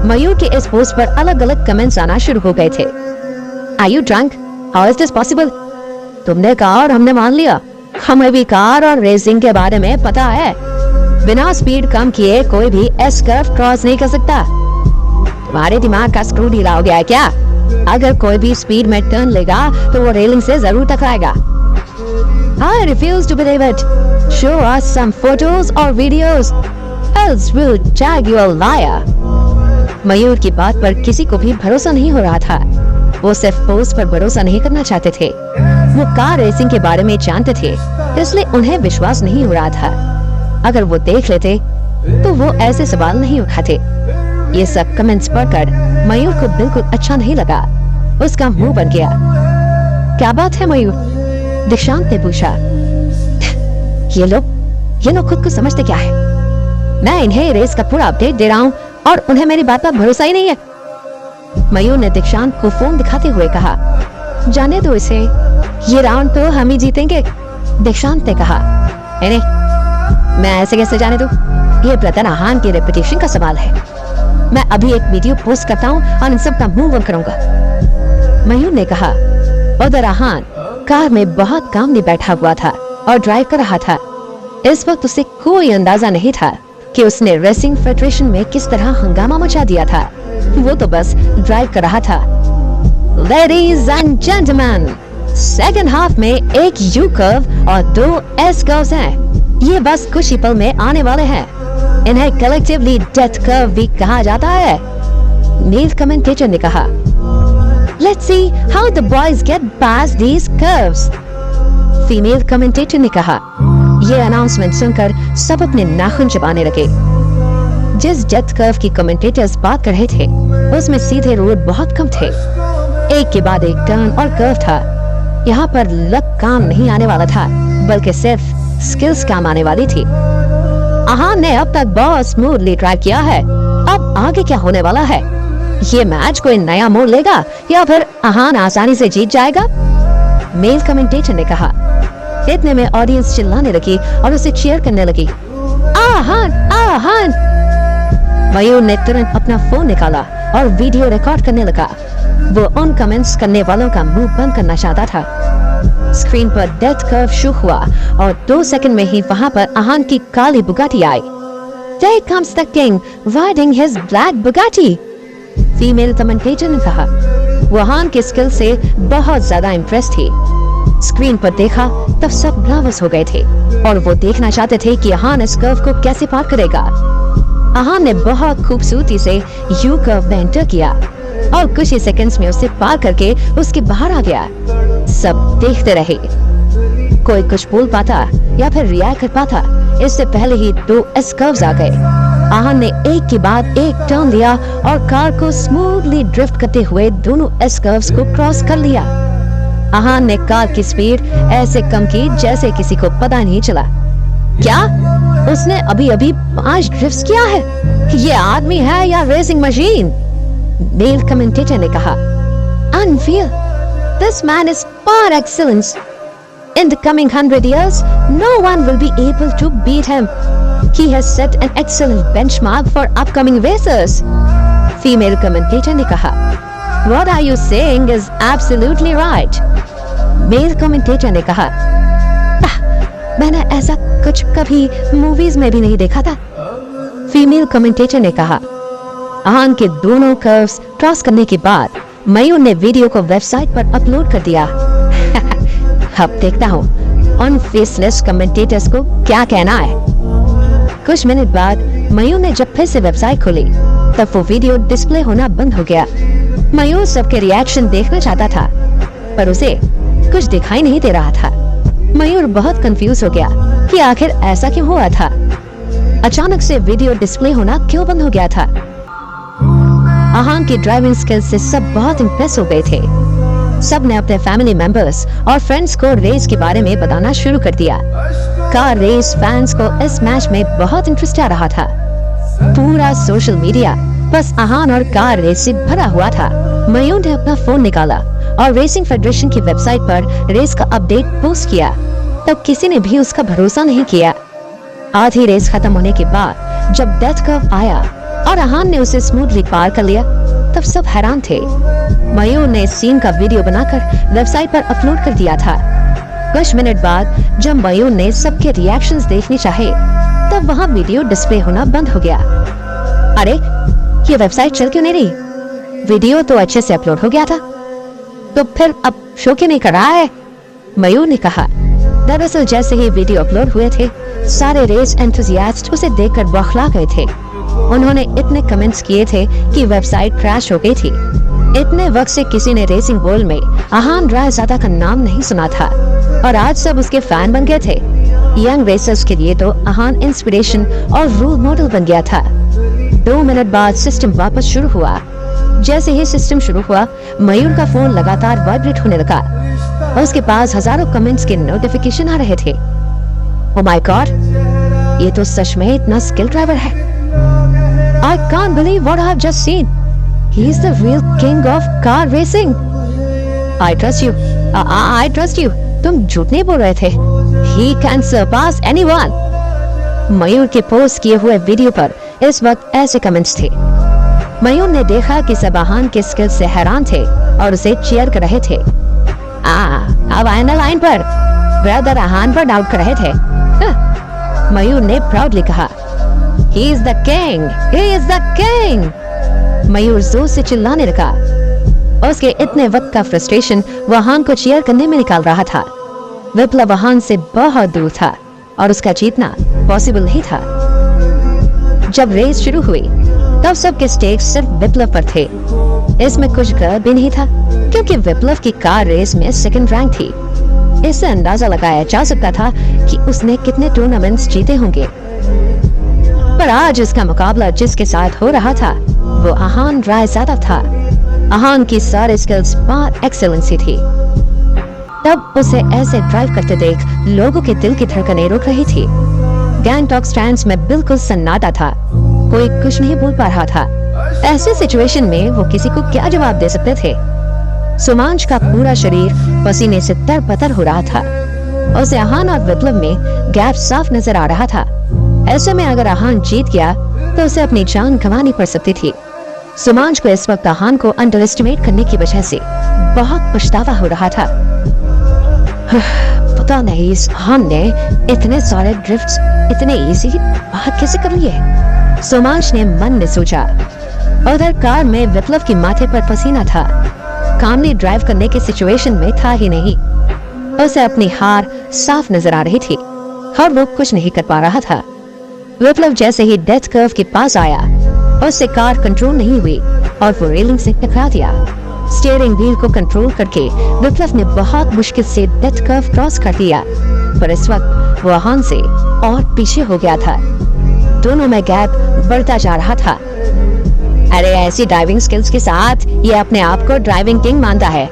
Speaker 2: मयूर के इस पोस्ट पर अलग अलग कमेंट्स आना शुरू हो गए थे। Are you drunk? How is this possible? तुमने कहा और हमने मान लिया। हमें भी कार और रेसिंग के बारे में पता है। बिना स्पीड कम किए कोई भी एस कर्व क्रॉस नहीं कर सकता। तुम्हारे दिमाग का स्क्रू ढीला हो गया है क्या? अगर कोई भी स्पीड में टर्न लेगा तो वो रेलिंग से जरूर टकराएगा। I refuse to believe it। Show us some photos or videos, else we'll tag you a liar. मयूर की बात पर किसी को भी भरोसा नहीं हो रहा था। वो सिर्फ पोस्ट पर भरोसा नहीं करना चाहते थे, वो कार रेसिंग के बारे में जानते थे, इसलिए उन्हें विश्वास नहीं हो रहा था। अगर वो देख लेते तो वो ऐसे सवाल नहीं उठाते। ये सब कमेंट्स पढ़कर मयूर को बिल्कुल अच्छा नहीं लगा। उसका मुंह बन गया। क्या बात है मयूर? दीक्षांत ने पूछा। ये लोग खुद को समझते क्या है? मैं इन्हें रेस का पूरा अपडेट दे रहा हूँ और उन्हें मेरी बात पर भरोसा ही नहीं है। मयूर ने दीक्षांत को फोन दिखाते हुए कहा, जाने दो इसे, ये राउंड तो हम ही जीतेंगे। दीक्षांत ने कहा, नहीं, मैं ऐसे कैसे जाने दूं? ये ब्रदर आहान की रेपुटेशन का सवाल है। मैं अभी एक वीडियो पोस्ट करता हूँ और इन सब का मुंह बंद करूंगा। मयूर ने कहा। उधर आहान कार में बहुत कामली बैठा हुआ था और ड्राइव कर रहा था। इस वक्त उसे कोई अंदाजा नहीं था कि उसने रेसिंग फेडरेशन में किस तरह हंगामा मचा दिया था। वो तो बस ड्राइव कर रहा था। Ladies and gentlemen, second half में एक यू कर्व और 2 एस कर्व्स हैं। ये बस कुछ ही पल में आने वाले हैं। इन्हें कलेक्टिवली डेथ कर्व भी कहा जाता है। मेल कमेंटेटर ने कहा, Let's see how the boys get past these curves. Female commentator ने कहा। ये अनाउंसमेंट सुनकर सब अपने नाखून चबाने लगे। जिस डेथ कर्व की कमेंटेटर्स बात कर रहे थे उसमें सीधे रोड बहुत कम थे। एक के बाद एक टर्न और कर्व था। यहाँ पर लक काम नहीं आने वाला था, बल्कि सिर्फ स्किल्स काम आने वाली थी। आहान ने अब तक बहुत स्मूथली ड्राइव किया है। अब आगे क्या होने वाला है? ये मैच कोई नया मोड़ लेगा या फिर आहान आसानी से जीत जाएगा? मेल कमेंटेटर ने कहा। इतने में ऑडियंस चिल्लाने लगी और उसे चीयर करने लगी। आहान, आहान! मयूर ने तुरंत अपना फोन निकाला और वीडियो रिकॉर्ड करने लगा। वो उन कमेंट्स करने वालों का मुंह बंद करना चाहता था। स्क्रीन पर डेथ कर्व शो हुआ और 2 सेकंड में ही वहां पर आहान की काली बुगाटी आई। There comes the king riding his black Bugatti. Female commentator ने कहा। वो आहान के स्किल से बहुत ज्यादा इम्प्रेस थी। स्क्रीन पर देखा तब सब नर्वस हो गए थे और वो देखना चाहते थे कि आहान इस कर्व को कैसे पार करेगा। आहान ने बहुत खूबसूरती से यू कर्व में एंटर किया और कुछ ही सेकंड्स में उसे पार करके उसके बाहर आ गया। सब देखते रहे। कोई कुछ बोल पाता या फिर रिएक्ट कर पाता, इससे पहले ही 2 एस कर्व्स आ गए। आहान ने एक के बाद एक टर्न लिया और कार को स्मूथली ड्रिफ्ट करते हुए दोनों एस कर्व्स को क्रॉस कर लिया। आहान ने कार की स्पीड ऐसे कम की जैसे किसी को पता नहीं चला। क्या उसने अभी अभी 5 ड्रिफ्ट्स किया है? ये आदमी है या रेसिंग मशीन? मेल कमेंटेटर ने कहा। Unreal. This man is far excellent. In the coming 100 years, no one will be able to beat him. He has set an excellent benchmark for upcoming racers. Female commentator ने कहा, What are you saying is absolutely right. Male commentator ने कहा, मैंने ऐसा कुछ कभी movies में भी नहीं देखा था। फीमेल कमेंटेटर ने कहा। आहान के दोनों कर्व्स क्रॉस करने के बाद मयूर ने वीडियो को वेबसाइट पर अपलोड कर दिया। अब देखता हूँ उन फेसलेस कमेंटेटर्स को क्या कहना है। कुछ मिनट बाद मयूर ने जब फिर से वेबसाइट खोली तब वो वीडियो डिस्प्ले होना बंद हो गया। मयूर सबके रिएक्शन देखना चाहता था पर उसे कुछ दिखाई नहीं दे रहा था। मयूर बहुत कंफ्यूज हो गया कि आखिर ऐसा क्यों हुआ था। अचानक से वीडियो डिस्प्ले होना क्यों बंद हो गया था। आहान की ड्राइविंग स्किल्स से सब बहुत इम्प्रेस हो गए थे। सब ने अपने फैमिली मेंबर्स और फ्रेंड्स को रेस के बारे में बताना शुरू कर दिया। कार रेस फैंस को इस मैच में बहुत इंटरेस्ट आ रहा था। पूरा सोशल मीडिया बस आहान और कार रेस से भरा हुआ था। मयूर ने अपना फोन निकाला और रेसिंग फेडरेशन की वेबसाइट पर रेस का अपडेट पोस्ट किया। तब किसी ने भी उसका भरोसा नहीं किया। आधी रेस खत्म होने के बाद जब डेथ कर्व आया और आहान ने उसे स्मूथली पार कर लिया तब सब हैरान थे। मयूर ने इस सीन का वीडियो बनाकर वेबसाइट पर अपलोड कर दिया था। कुछ मिनट बाद जब मयूर ने सबके रिएक्शंस देखने चाहे तब वहाँ वीडियो डिस्प्ले होना बंद हो गया। अरे ये वेबसाइट चल क्यों नहीं रही? वीडियो तो अच्छे से अपलोड हो गया था, तो फिर अब शो क्यों नहीं कर रहा है? मयूर ने कहा। दरअसल जैसे ही वीडियो अपलोड हुए थे सारे रेस एंथुसियास्ट उसे देखकर बौखला गए थे। उन्होंने इतने कमेंट्स किए थे कि वेबसाइट क्रैश हो गई थी। इतने वक्त से किसी ने रेसिंग वर्ल्ड में आहान रायजादा का नाम नहीं सुना था और आज सब उसके फैन बन गए थे। यंग रेसर्स के लिए तो आहान इंस्पिरेशन और रोल मॉडल बन गया था। 2 मिनट बाद सिस्टम वापस शुरू हुआ। जैसे ही सिस्टम शुरू हुआ, मयूर का फोन लगातार वाइब्रेट होने लगा और उसके पास हजारों कमेंट्स के नोटिफिकेशन आ रहे थे। ओह माय गॉड, ये तो सच में इतना स्किल ड्राइवर है। I can't believe what I've just seen. He is the real king of car racing. I trust you. I trust you. तुम झूठ नहीं बोल रहे थे। He can surpass anyone. मयूर के पोस्ट किए हुए वीडियो पर इस वक्त ऐसे कमेंट्स थे। मयूर ने देखा कि सब आहान के स्किल से हैरान थे और उसे चीयर कर रहे थे। अब आए ना लाइन पर। ब्रदर आहान पर डाउट कर रहे थे। मयूर ने प्राउडली कहा, He is the king. He is the king. मयूर जोर से चिल्लाने लगा। उसके इतने वक्त का फ्रस्ट्रेशन वो आहान को चीयर करने में निकाल रहा था। विप्लव आहान से बहुत दूर था और उसका जीतना पॉसिबल नहीं था। जब रेस शुरू हुई तब सबके स्टेक्स सिर्फ विप्लव पर थे। इसमें कुछ गलत भी नहीं था क्योंकि विप्लव की कार रेस में सेकंड रैंक थी। इससे अंदाजा लगाया जा सकता था कि उसने कितने टूर्नामेंट्स जीते होंगे। पर आज उसका मुकाबला जिसके साथ हो रहा था वो आहान रायजादा था। आहान की सारे स्किल्स बहुत एक्सेलेंसी थी। तब उसे ऐसे ड्राइव करते देख लोगों के दिल की धड़कनें रुक रही थी। गैंगटॉक स्टैंड्स में बिल्कुल सन्नाटा था। कोई कुछ नहीं बोल पा रहा था। ऐसे सिचुएशन में वो किसी को क्या जवाब दे सकते थे। सुमांश का पूरा शरीर पसीने से तरबतर हो रहा था। उसे आहान और विप्लव में गैप साफ नजर आ रहा था। ऐसे में अगर आहान जीत गया तो उसे अपनी जान गंवानी पड़ सकती थी। सुमांश को इस वक्त आहान को अंडर एस्टिमेट करने की वजह से बहुत पछतावा हो रहा था। पता नहीं इस आहान ने इतने सारे ड्रिफ्ट्स इतने इजी बात कैसे कर लिए। सुमांश ने मन में सोचा। उधर कार में विप्लव की माथे पर पसीना था। कामली ड्राइव करने की सिचुएशन में था ही नहीं। उसे अपनी हार साफ नजर आ रही थी और वो कुछ नहीं कर पा रहा था। विप्लव जैसे ही डेथ कर्व के पास आया उससे कार कंट्रोल नहीं हुई और वो रेलिंग से टकरा दिया। स्टीयरिंग व्हील को कंट्रोल करके विप्लव ने बहुत मुश्किल से डेथ कर्व क्रॉस कर दिया, पर इस वक्त वो आहान से और पीछे हो गया था। दोनों में गैप बढ़ता जा रहा था। अरे ऐसी ड्राइविंग स्किल्स के साथ ये अपने आप को ड्राइविंग किंग मानता है।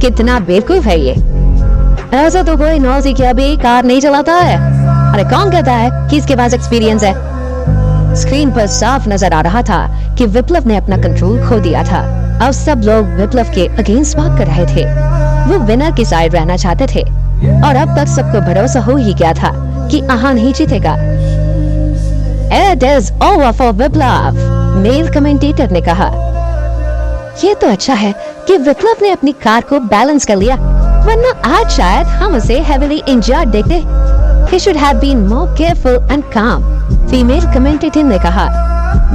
Speaker 2: कितना बेवकूफ है ये। ऐसा तो कोई नौसी क्या भी कार नहीं चलाता है। अरे कौन कहता है कि इसके पास एक्सपीरियंस है। स्क्रीन पर साफ नजर आ रहा था कि विप्लव ने अपना कंट्रोल खो दिया था। अब सब लोग विप्लव के अगेंस्ट बात कर रहे थे। वो विनर की साइड रहना चाहते थे और अब तक सबको भरोसा हो ही गया था कि आहान ही जीतेगा। It is over for Viplav, male commentator ने कहा। ये तो अच्छा है कि विप्लव ने अपनी कार को बैलेंस कर लिया, वरना आज शायद हम उसे heavily injured देखते। He should have been more careful and calm, female commentator ने कहा।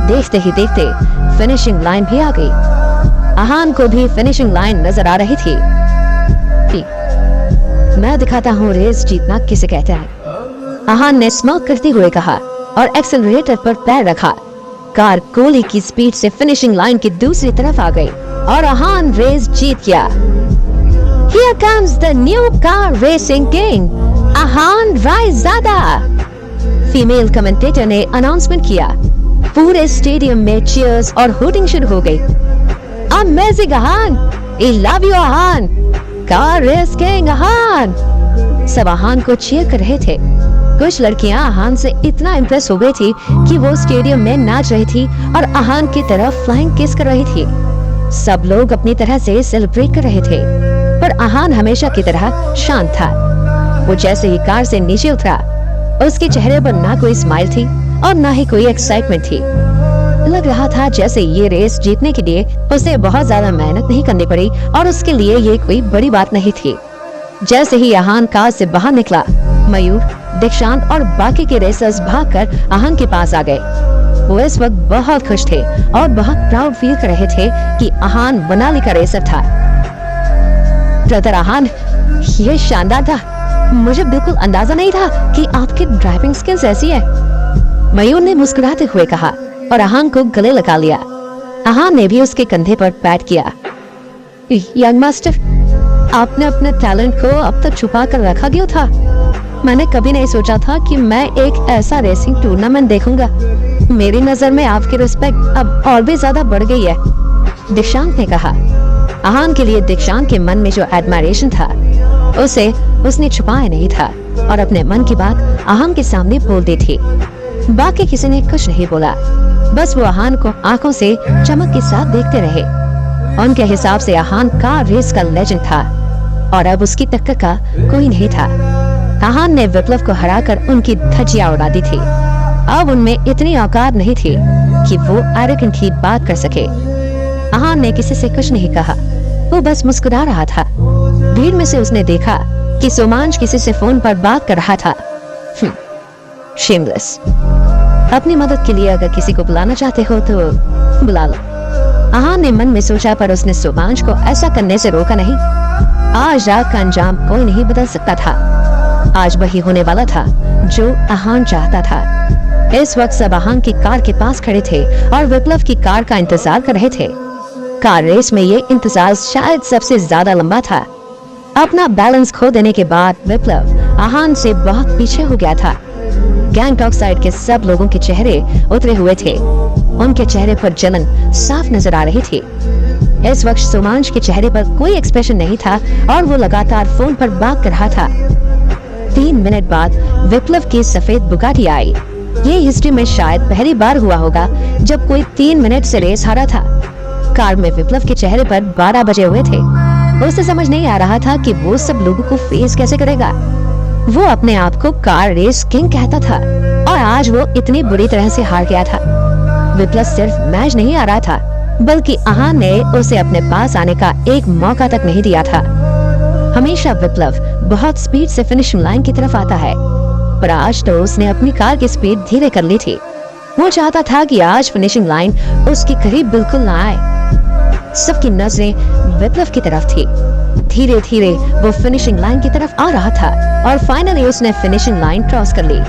Speaker 2: देखते ही देखते फिनिशिंग लाइन भी आ गई। आहान को भी फिनिशिंग लाइन नजर आ रही थी। मैं दिखाता हूँ रेस जीतना किसे कहते हैं, आहान ने स्माइल करते हुए कहा और एक्सेलरेटर पर पैर रखा। कार गोली की स्पीड से फिनिशिंग लाइन की दूसरी तरफ आ गई और आहान रेस जीत गया। Here comes the new car racing king, Aahan Raizada, female commentator ने अनाउंसमेंट किया। पूरे स्टेडियम में चीयर्स और हूटिंग शुरू हो गई। Amazing Aahan, I love you Aahan, car race king Aahan. सब आहान को चीयर कर रहे थे। कुछ लड़कियां आहान से इतना इम्प्रेस हो गई थी कि वो स्टेडियम में नाच रही थी और आहान की तरफ फ्लाइंग किस कर रही थी। सब लोग अपनी तरह से सेलिब्रेट कर रहे थे, पर आहान हमेशा की तरह शांत था। वो जैसे ही कार से नीचे उतरा, उसके चेहरे पर ना कोई स्माइल थी और ना ही कोई एक्साइटमेंट थी। लग रहा था जैसे ये रेस जीतने के लिए उसे बहुत ज्यादा मेहनत नहीं करनी पड़ी और उसके लिए ये कोई बड़ी बात नहीं थी। जैसे ही आहान कार से बाहर निकला, मयूर, दीक्षांत और बाकी के रेसर्स भागकर आहान के पास आ गए। वो इस वक्त बहुत खुश थे और बहुत प्राउड फील कर रहे थे कि आहान मनाली का रेसर था। ब्रदर आहान, ये शानदार था। मुझे बिल्कुल अंदाजा नहीं था कि आपकी ड्राइविंग स्किल्स ऐसी है। मयूर ने मुस्कुराते हुए कहा और आहान को गले लगा लिया। आहान ने भी उसके कंधे पर पैट किया। यंग मास्टर, आपने अपने टैलेंट को अब तक छुपा कर रखा क्यों था? मैंने कभी नहीं सोचा था कि मैं एक ऐसा रेसिंग टूर्नामेंट देखूंगा। मेरी नजर में आपकी रिस्पेक्ट अब और भी ज्यादा बढ़ गई है, दीक्षांत ने कहा। आहान के लिए दीक्षांत के मन में जो एडमायरेशन था उसे उसने छुपाया नहीं था और अपने मन की बात आहान के सामने बोल दी थी। बाकी किसी ने कुछ नहीं बोला, बस वो आहान को आंखों से चमक के साथ देखते रहे। उनके हिसाब से आहान कार रेस का लेजेंड था और अब उसकी टक्कर का कोई नहीं था। आहान ने विप्लव को हराकर उनकी धज्जियां उड़ा दी थी। अब उनमें इतनी औकात नहीं थी कि वो एरोगेंटली बात कर सके। आहान ने किसी से कुछ नहीं कहा, वो बस मुस्कुरा रहा था। भीड़ में से उसने देखा कि सोमांश किसी से फोन पर बात कर रहा था। शेमलेस। अपनी मदद के लिए अगर किसी को बुलाना चाहते हो तो बुला लो, आहान ने मन में सोचा, पर उसने सोमांश को ऐसा करने से रोका नहीं। आज रात का अंजाम कोई नहीं बदल सकता था। आज वही होने वाला था जो आहान चाहता था। इस वक्त सब आहान की कार के पास खड़े थे और विप्लव की कार का इंतजार कर रहे थे। कार रेस में ये इंतजार शायद सबसे ज्यादा लंबा था। अपना बैलेंस खो देने के बाद विप्लव आहान से बहुत पीछे हो गया था। गैंगटॉक साइड के सब लोगों के चेहरे उतरे हुए थे। उनके चेहरे पर जलन साफ नजर आ रही थी। इस वक्त सोमांश के चेहरे पर कोई एक्सप्रेशन नहीं था और वो लगातार फोन पर बात कर रहा था। 3 मिनट बाद विप्लव की सफेद बुगाटी आई। ये हिस्ट्री में शायद पहली बार हुआ होगा जब कोई 3 मिनट से रेस हारा था। कार में विप्लव के चेहरे पर 12 बजे हुए थे। उसे समझ नहीं आ रहा था कि वो सब लोगों को फेस कैसे करेगा। वो अपने आप को कार रेस किंग कहता था और आज वो इतनी बुरी तरह से हार गया था। विप्लव सिर्फ मैच नहीं आ रहा था, बल्कि आहान ने उसे अपने पास आने का एक मौका तक नहीं दिया था। हमेशा विप्लव बहुत स्पीड से फिनिशिंग लाइन की तरफ आता है, पर आज तो उसने अपनी कार की स्पीड धीरे कर ली थी। वो चाहता था कि आज फिनिशिंग लाइन उसके करीब बिल्कुल ना आए। सबकी नजरें विप्लव की तरफ थी। धीरे धीरे वो फिनिशिंग लाइन की तरफ आ रहा था और फाइनली उसने फिनिशिंग लाइन क्रॉस कर ली।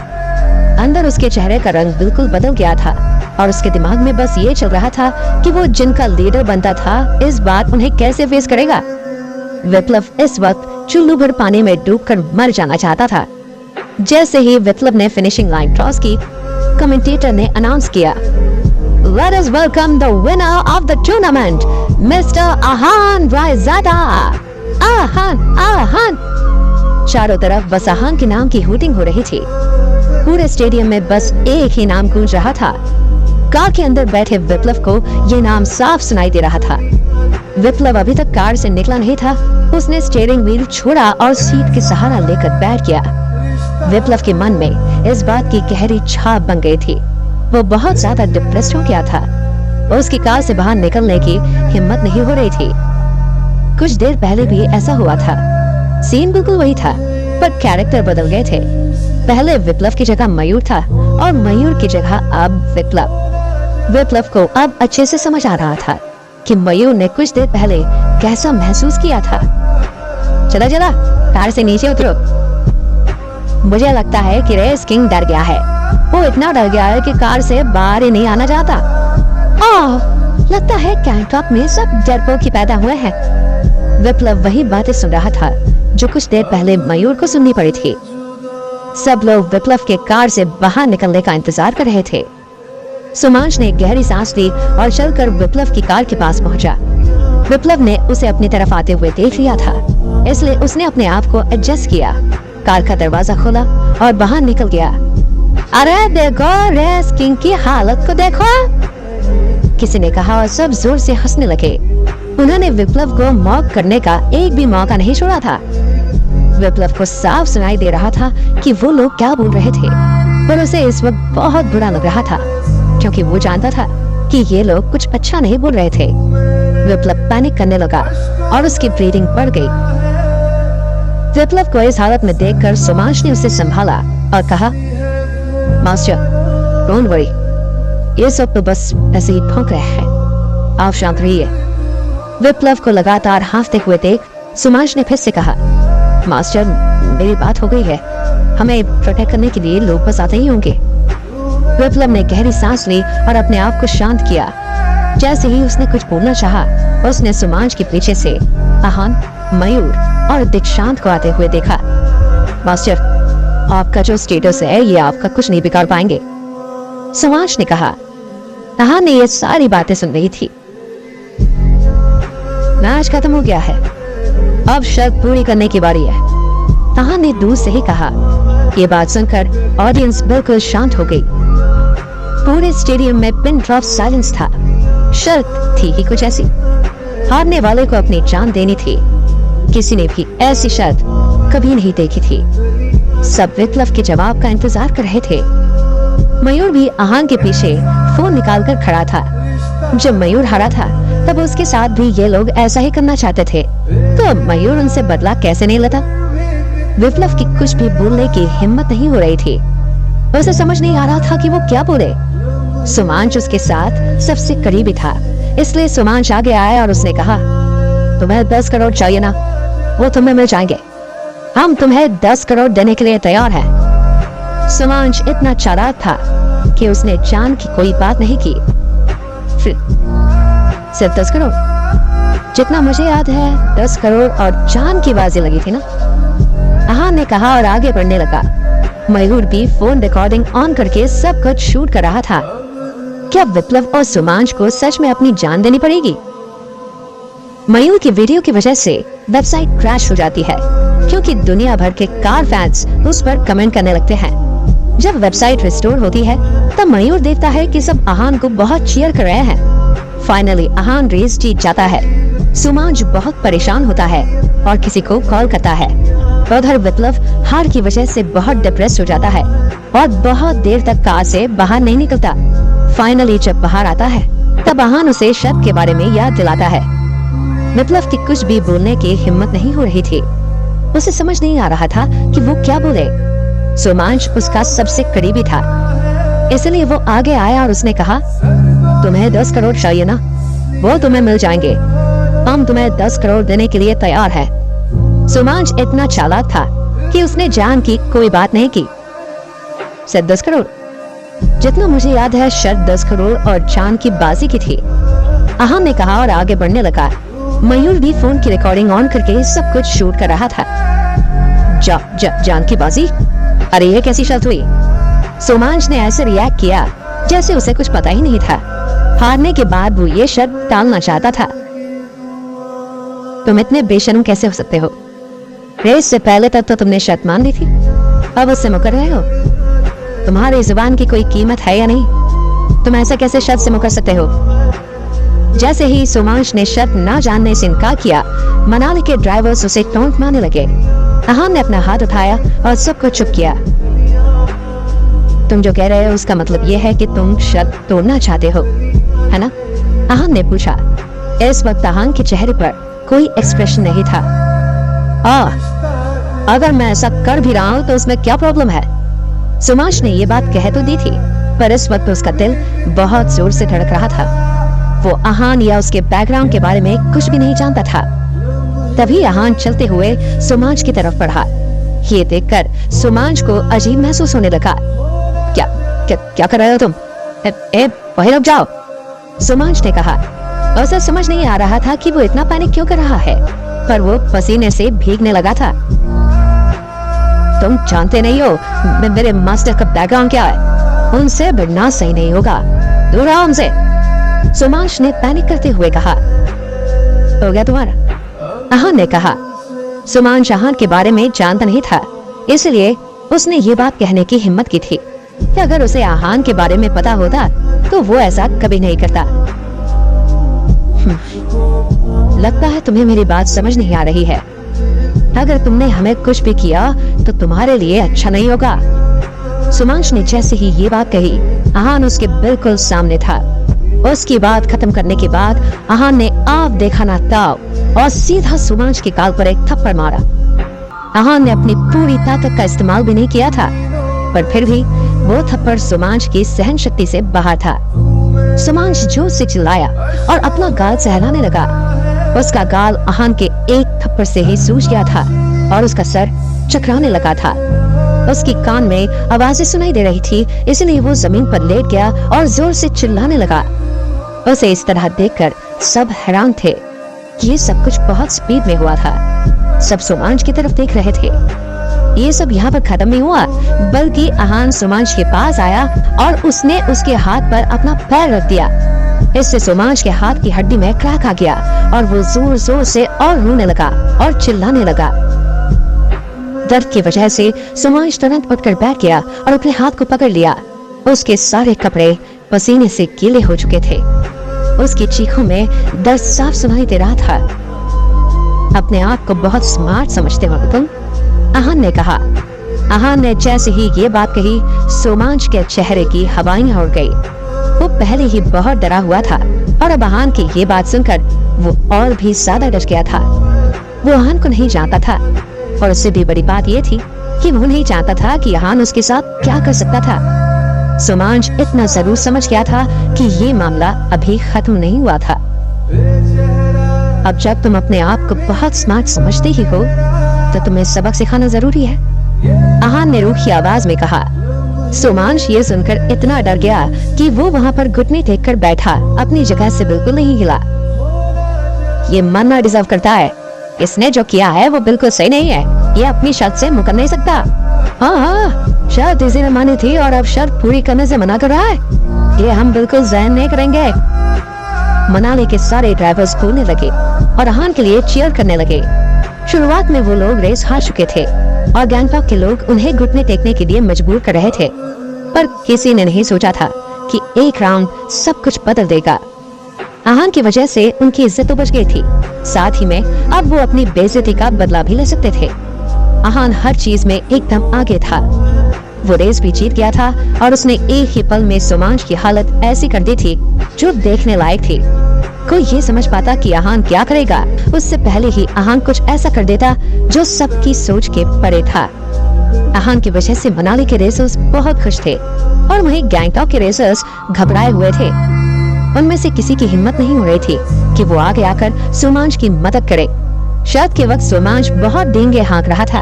Speaker 2: अंदर उसके चेहरे का रंग बिल्कुल बदल गया था और उसके दिमाग में बस ये चल रहा था कि वो जिनका लीडर बनता था इस बार उन्हें कैसे फेस करेगा। विप्लव इस वक्त चुल्लू भर पानी में डूबकर मर जाना चाहता था। जैसे ही विप्लव ने फिनिशिंग लाइन क्रॉस की, कमेंटेटर ने अनाउंस किया, Let us welcome the winner of the tournament, Mr. Aahan Raizada. Aahan. चारों तरफ बस आहान के नाम की हूटिंग हो रही थी। पूरे स्टेडियम में बस एक ही नाम गूंज रहा था। कार के अंदर बैठे विप्लव को ये नाम साफ सुनाई दे रहा था। विप्लव अभी तक कार से निकला नहीं था। उसने स्टीयरिंग व्हील छोड़ा और सीट के सहारा लेकर बैठ गया। विप्लव के मन में इस बात की गहरी छाप बन गई थी। वो बहुत ज्यादा डिप्रेस्ड हो गया था। उसकी कार से बाहर निकलने की हिम्मत नहीं हो रही थी। कुछ देर पहले भी ऐसा हुआ था। सीन बिल्कुल वही था, पर कैरेक्टर बदल गए थे। पहले विप्लव की जगह मयूर था और मयूर की जगह अब विप्लव। विप्लव को अब अच्छे से समझ आ रहा था कि मयूर ने कुछ देर पहले कैसा महसूस किया था। चला कार से नीचे उतरो। मुझे लगता है कि रेस किंग डर गया है। वो इतना डर गया है कि कार से बाहर ही नहीं आना चाहता। लगता है गैंगटॉक में सब डरपोक ही पैदा हुए हैं। विप्लव वही बातें सुन रहा था जो कुछ देर पहले मयूर को सुननी पड़ी थी। सब लोग विप्लव के कार से बाहर निकलने का इंतजार कर रहे थे। सोमांश ने गहरी सांस ली और चलकर विप्लव की कार के पास पहुंचा। विप्लव ने उसे अपनी तरफ आते हुए देख लिया था, इसलिए उसने अपने आप को एडजस्ट किया। कार का दरवाजा खोला और बाहर निकल गया। अरे देखो, रेस किंग की हालत को देखो, किसी ने कहा और सब जोर से हंसने लगे। उन्होंने विप्लव को मॉक करने का एक भी मौका नहीं छोड़ा था। विप्लव को साफ सुनाई दे रहा था कि वो लोग क्या बोल रहे थे, पर उसे इस वक्त बहुत बुरा लग रहा था क्योंकि वो जानता था कि ये लोग कुछ अच्छा नहीं बोल रहे थे। विप्लव पैनिक करने लगा और उसकी ब्रीदिंग बढ़ गई। विप्लव को इस हालत में देखकर सोमांश ने उसे संभाला और कहा, मास्टर डोंट वरी, ये सब तो बस ऐसे ही भौंक रहे हैं, आप शांत रहिए। विप्लव को लगातार हांफते हुए देख सोमांश ने फिर से कहा, मास्टर मेरी बात हो गई है, हमें प्रोटेक्ट करने के लिए लोग बस आते ही होंगे। विप्लव ने गहरी सांस ली और अपने आप को शांत किया। जैसे ही उसने कुछ बोलना चाहा, उसने सुमांश के पीछे से आहान, मयूर और दीक्षांत को आते हुए देखा। मास्टर, आपका जो स्टेटस है ये आपका कुछ नहीं बिगाड़ पाएंगे, सुमांश ने कहा। आहान ने ये सारी बातें सुन रही थी। मैच खत्म हो गया है, अब शर्त पूरी करने की बारी है, आहान ने दूर से ही कहा। ये बात सुनकर ऑडियंस बिल्कुल शांत हो गई। पूरे स्टेडियम में पिन ड्रॉप साइलेंस था। शर्त थी ही कुछ ऐसी, हारने वाले को अपनी जान देनी थी। किसी ने भी ऐसी शर्त कभी नहीं देखी थी। सब विप्लव के जवाब का इंतजार कर रहे थे। मयूर भी आहान के पीछे फोन निकालकर खड़ा था। जब मयूर हारा था तब उसके साथ भी ये लोग ऐसा ही करना चाहते थे, तो मयूर उनसे बदला कैसे नहीं लेता। विप्लव की कुछ भी बोलने की हिम्मत नहीं हो रही थी। उसे समझ नहीं आ रहा था कि वो क्या बोले। सुमांश उसके साथ सबसे करीबी था, इसलिए सुमांश आगे आया और उसने कहा, तुम्हें 10 करोड़ चाहिए ना, वो तुम्हें मिल जाएंगे। हम तुम्हें 10 करोड़ देने के लिए तैयार हैं। सुमांश इतना चालाक था कि उसने जान की कोई बात नहीं की। सिर्फ 10 करोड़? जितना मुझे याद है 10 करोड़ और जान की बाजी लगी थी ना, आहान ने कहा और आगे बढ़ने लगा। मयूर भी फोन रिकॉर्डिंग ऑन करके सब कुछ शूट कर रहा था। क्या विप्लव और सुमांश को सच में अपनी जान देनी पड़ेगी? मयूर की वीडियो की वजह से वेबसाइट क्रैश हो जाती है, क्योंकि दुनिया भर के कार फैंस उस पर कमेंट करने लगते हैं। जब वेबसाइट रिस्टोर होती है तब मयूर देखता है कि सब आहान को बहुत चीयर कर रहे हैं। फाइनली आहान रेस जीत जाता है। सुमांश बहुत परेशान होता है और किसी को कॉल करता है। उधर विप्लव हार की वजह से बहुत डिप्रेस हो जाता है और बहुत देर तक कार से बाहर नहीं निकलता। फाइनली जब बाहर आता है तब आहान उसे शर्त के बारे में याद दिलाता है। विप्लव की कुछ भी बोलने की हिम्मत नहीं हो रही थी। उसे समझ नहीं आ रहा था कि वो क्या बोले। सुमांश उसका सबसे करीबी था, इसलिए वो आगे आया और उसने कहा, तुम्हें 10 करोड़ चाहिए ना, वो तुम्हें मिल जाएंगे। हम तुम्हें 10 करोड़ देने के लिए तैयार हैं। सुमांश इतना चालाक था कि उसने जान की कोई बात नहीं की। सिर्फ 10 करोड़? जितना मुझे याद है शर्त 10 करोड़ और जान की बाजी की थी, आहान ने कहा और आगे बढ़ने लगा। मयूर भी फोन की रिकॉर्डिंग ऑन करके सब कुछ शूट कर रहा था। जान की बाजी? अरे ये कैसी शर्त हुई? सुमांश ने ऐसे रिएक्ट किया जैसे उसे कुछ पता ही नहीं था। हारने के बाद वो ये शर्त टालना चाहता था। तुम इतने बेशर्म कैसे हो सकते हो? रेस से पहले तक तो तुमने शर्त मान ली थी, अब उससे मुकर रहे हो। तुम्हारी जुबान की कोई कीमत है या नहीं? तुम ऐसा कैसे शर्त से मुकर सकते हो? जैसे ही सुमांश ने शर्त ना जानने से इनकार किया, मनाली के ड्राइवर्स उसे टोंट मारने लगे। आहान ने अपना हाथ उठाया और सबको चुप किया। तुम जो कह रहे हो उसका मतलब ये है कि तुम शर्त तोड़ना चाहते हो, है ना? आहान ने पूछा। इस वक्त आहान के चेहरे पर कोई एक्सप्रेशन नहीं था। अगर मैं ऐसा कर भी रहा हूँ तो उसमें क्या प्रॉब्लम है? सुमांश ने ये बात कह तो दी थी, पर इस वक्त उसका दिल बहुत जोर से धड़क रहा था। वो आहान या उसके बैकग्राउंड के बारे में कुछ भी नहीं जानता था। तभी आहान चलते हुए सुमांश की तरफ बढ़ा। ये देखकर सुमांश को अजीब महसूस होने लगा। क्या कर रहे हो तुम? वहीं रुक जाओ, सुमांश ने कहा। उसे समझ नहीं आ रहा था कि वो इतना पैनिक क्यों कर रहा है, पर वो पसीने से भीगने लगा था। तुम जानते नहीं हो मेरे मास्टर का बैकग्राउंड क्या है, उनसे भिड़ना सही नहीं होगा, दूर रहो उनसे, सुमांश ने पैनिक करते हुए कहा। हो गया तुम्हारा? आहान ने कहा। सुमांश आहान के बारे में जानता नहीं था, इसलिए उसने ये बात कहने की हिम्मत की थी कि अगर उसे आहान के बारे में पता होता तो वो ऐसा कभी नहीं करता। लगता है तुम्हें मेरी बात समझ नहीं आ रही है। अगर तुमने हमें कुछ भी किया तो तुम्हारे लिए अच्छा नहीं होगा। सुमांश ने जैसे ही ये बात कही, आहान उसके बिल्कुल सामने था। उसकी बात खत्म करने के बाद आहान ने आप देखा ना ताव और सीधा सुमांश के गाल पर एक थप्पड़ मारा। आहान ने अपनी पूरी ताकत का इस्तेमाल भी नहीं किया था, पर फिर भी वो थप्पड़ सुमांश की सहन शक्ति से बाहर था। सुमांश जोर से चिल्लाया और अपना गाल सहलाने लगा। उसका गाल आहान के एक थप्पड़ से ही सूज गया था और उसका सर चकराने लगा था। उसकी कान में आवाजें सुनाई दे रही थी, इसलिए वो जमीन पर लेट गया और जोर से चिल्लाने लगा। उसे इस तरह देखकर सब हैरान थे। ये सब कुछ बहुत स्पीड में हुआ था। सब सोमांश की तरफ देख रहे थे। ये सब यहाँ पर खत्म नहीं हुआ, बल्कि आहान सोमांश के पास आया और उसने उसके हाथ पर अपना पैर रख दिया। इससे सोमांश के हाथ की हड्डी में क्रैक आ गया और वो जोर जोर से और रोने लगा और चिल्लाने लगा। दर्द की वजह से सोमांश तुरंत उठकर बैठ गया और अपने हाथ को पकड़ लिया। उसके सारे कपड़े पसीने से गीले हो चुके थे। उसकी चीखों में दर्द साफ सुनाई दे रहा था। अपने आप को बहुत स्मार्ट समझते हो तुम, आहान ने कहा। आहान ने जैसे ही ये बात कही, सोमांश के चेहरे की हवाएं उड़ गई। वो पहले ही बहुत डरा हुआ था और अब आहान की ये बात सुनकर वो और भी ज्यादा डर गया था। वो आहान को नहीं जानता था और उससे भी बड़ी बात ये थी कि वो नहीं जानता था कि आहान उसके साथ क्या कर सकता था। सोमांश इतना जरूर समझ गया था कि ये मामला अभी खत्म नहीं हुआ था। अब जब तुम अपने आप को बहुत स्मार्ट समझते ही हो तो तुम्हें सबक सिखाना जरूरी है, आहान ने रूखी आवाज में कहा। सोमांश ये सुनकर इतना डर गया कि वो वहाँ पर घुटने टेक कर बैठा, अपनी जगह से बिल्कुल नहीं हिला। ये मरना डिजर्व करता है। इसने जो किया है वो बिल्कुल सही नहीं है। ये अपनी शर्त से मुकर नहीं सकता। हाँ, शर्त इसी ने मानी थी और अब शर्त पूरी करने से मना कर रहा है। ये हम बिल्कुल ज़हन नहीं करेंगे। मनाली के सारे ड्राइवर्स बोलने लगे और आहान के लिए चीयर करने लगे। शुरुआत में वो लोग रेस हार चुके थे और गैंगटॉक के लोग उन्हें घुटने टेकने के लिए मजबूर कर रहे थे, पर किसी ने नहीं सोचा था कि एक राउंड सब कुछ बदल देगा। आहान की वजह से उनकी इज्जत तो बच गई थी, साथ ही में अब वो अपनी बेइज्जती का बदला भी ले सकते थे। आहान हर चीज में एकदम आगे था। वो रेस भी जीत गया था और उसने एक ही पल में सोमांश की हालत ऐसी कर दी थी जो देखने लायक थी। कोई ये समझ पाता कि आहान क्या करेगा, उससे पहले ही आहान कुछ ऐसा कर देता जो सबकी सोच के परे था। आहान की वजह से मनाली के रेसर्स बहुत खुश थे और वहीं गैंगटॉक के रेसर्स घबराए हुए थे। उनमें से किसी की हिम्मत नहीं हो रही थी कि वो आगे आकर सोमांश की मदद करे। शर्त के वक्त सोमांश बहुत डींगे हाँक रहा था,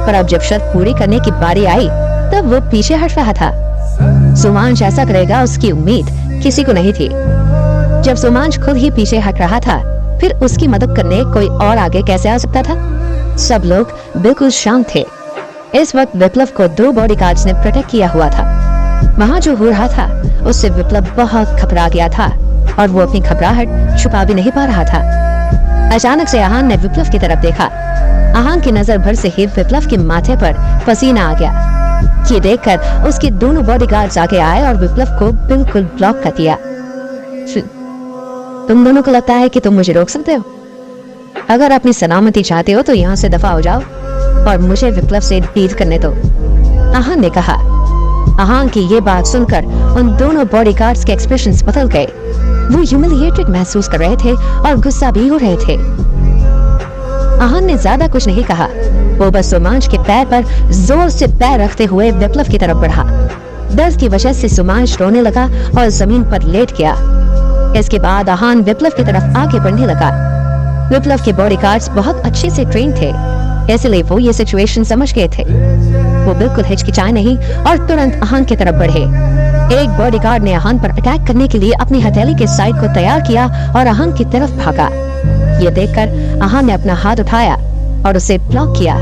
Speaker 2: पर अब जब शर्त पूरी करने की बारी आई तब वो पीछे हट रहा था। सोमांश ऐसा करेगा उसकी उम्मीद किसी को नहीं थी। जब सोमांश खुद ही पीछे हट रहा था, फिर उसकी मदद करने कोई और आगे कैसे आ सकता था? सब लोग बिल्कुल शांत थे। इस वक्त विप्लव को 2 बॉडीगार्ड्स ने प्रोटेक्ट किया हुआ था। वहाँ जो हो रहा था उससे विप्लव बहुत घबरा गया था और वो अपनी घबराहट छुपा भी नहीं पा रहा था। अचानक से आहान ने विप्लव की तरफ देखा। आहान की नजर भर से ही विप्लव के माथे पर पसीना आ गया। ये देखकर उसके दोनों बॉडीगार्ड्स आगे आए और विप्लव को बिल्कुल ब्लॉक कर दिया। तुम दोनों को लगता है कि तुम मुझे रोक सकते हो? अगर अपनी सलामती चाहते हो तो यहाँ से दफा हो जाओ और मुझे विप्लव से डील करने दो, आहान ने कहा। आहान की ये बात सुनकर उन दोनों बॉडीगार्ड्स के एक्सप्रेशंस बदल गए। वो ह्यूमिलिएटेड महसूस कर रहे थे और गुस्सा भी हो रहे थे। आहान ने ज्यादा कुछ नहीं कहा। वो बस सोमांश के पैर पर जोर से पैर रखते हुए विप्लव की तरफ बढ़ा। दर्द की वजह से सोमांश रोने लगा और जमीन पर लेट गया। इसके बाद आहान विप्लव की तरफ आगे बढ़ने लगा। विप्लव के बॉडीगार्ड्स बहुत अच्छे से ट्रेन थे, इसलिए वो ये सिचुएशन समझ गए थे। वो बिल्कुल हिचकिचाए नहीं और तुरंत आहान की तरफ बढ़े। एक बॉडीगार्ड ने आहान पर अटैक करने के लिए अपनी हथेली के साइड को तैयार किया और आहान की तरफ भागा। ये देखकर आहान ने अपना हाथ उठाया और उसे ब्लॉक किया।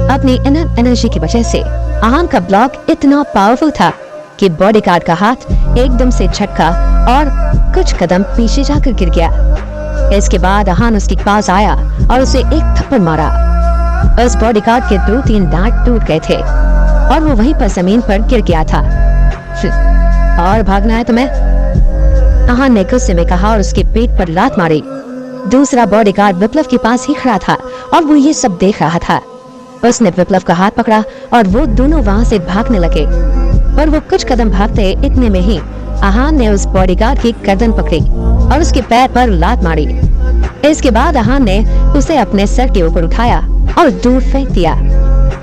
Speaker 2: अपनी इनर एनर्जी की वजह से आहान का ब्लॉक इतना पावरफुल था कि बॉडीगार्ड का हाथ एकदम से झटका और कुछ कदम पीछे जाकर गिर गया। इसके बाद आहान उसके पास आया और उसे एक थप्पड़ मारा। उस बॉडीगार्ड के 2-3 दांत टूट गए थे और वो वहीं पर जमीन पर गिर गया था। और भागना है तुम्हें? आहान ने गुस्से में कहा और उसके पेट पर लात मारी। दूसरा बॉडीगार्ड विप्लव के पास ही खड़ा था और वो ये सब देख रहा था। उसने विप्लव का हाथ पकड़ा और वो दोनों वहाँ से भागने लगे। पर वो कुछ कदम भागते इतने में ही आहान ने उस बॉडीगार्ड की गर्दन पकड़ी और उसके पैर पर लात मारी। इसके बाद आहान ने उसे अपने सर के ऊपर उठाया और दूर फेंक दिया।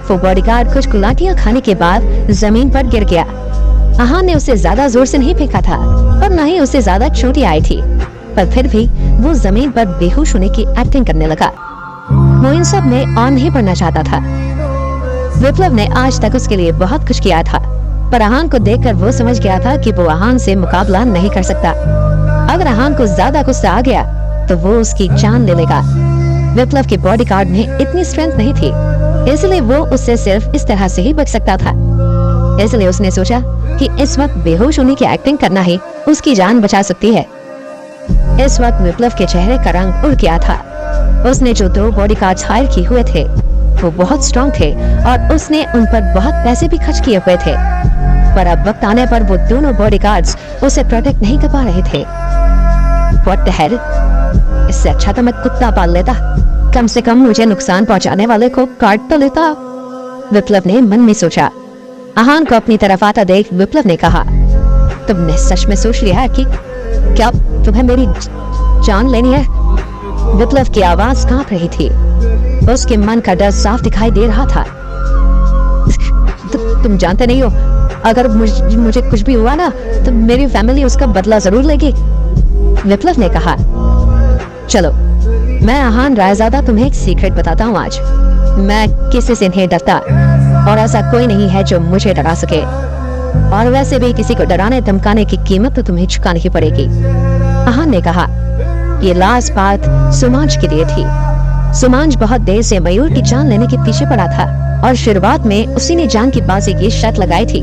Speaker 2: वो बॉडीगार्ड कुछ गुलाटियां खाने के बाद जमीन पर गिर गया। आहान ने उसे ज्यादा जोर से नहीं फेंका था और न ही उसे ज्यादा चोट आई थी, पर फिर भी वो जमीन पर बेहोश होने की एक्टिंग करने लगा। वो इन सब में ऑन नहीं पड़ना चाहता था। विप्लव ने आज तक उसके लिए बहुत कुछ किया था, पर आहान को देखकर वो समझ गया था कि वो आहान से मुकाबला नहीं कर सकता। अगर आहान को ज्यादा गुस्सा आ गया तो वो उसकी जान ले लेगा। विप्लव के बॉडीगार्ड में इतनी स्ट्रेंथ नहीं थी, इसलिए वो उससे सिर्फ इस तरह से ही बच सकता था। इसलिए उसने सोचा कि इस वक्त बेहोश होने की एक्टिंग करना ही उसकी जान बचा सकती है। इस वक्त विप्लव के चेहरे का रंग उड़ गया था। उसने जो 2 बॉडीगार्ड्स हायर किए हुए थे वो बहुत स्ट्रॉन्ग थे और उसने उन पर बहुत पैसे भी खर्च किए हुए थे, पर अब वक्त आने पर वो दोनों बॉडीगार्ड्स उसे प्रोटेक्ट नहीं कर पा रहे थे। What the hell? इससे अच्छा तो मैं कुत्ता पाल लेता, कम से कम मुझे नुकसान पहुंचाने वाले को काट तो लेता। विप्लव ने मन में सोचा। आहान को अपनी तरफ आता देख विप्लव ने कहा, तुमने सच में सोच लिया है कि क्या तुम्हें मेरी जान लेनी है? विप्लव की आवाज कांप रही थी, उसके मन का डर साफ दिखाई दे रहा था। तुम जानते नहीं हो, अगर मुझे कुछ भी हुआ ना तो मेरी फैमिली उसका बदला जरूर लेगी। विप्लव ने कहा, चलो मैं आहान रायजादा तुम्हें एक सीक्रेट बताता हूँ आज। मैं किसी से नहीं डरता और ऐसा कोई नहीं है जो मुझे डरा सके, और वैसे भी किसी को डराने धमकाने की कीमत तो तुम्हें चुकानी ही पड़ेगी। आहान ने कहा, ये लास्ट बात सुमांज के लिए थी। सुमांज बहुत देर से मयूर की जान लेने के पीछे पड़ा था और शुरुआत में उसी ने जान की बाजी की शर्त लगाई थी।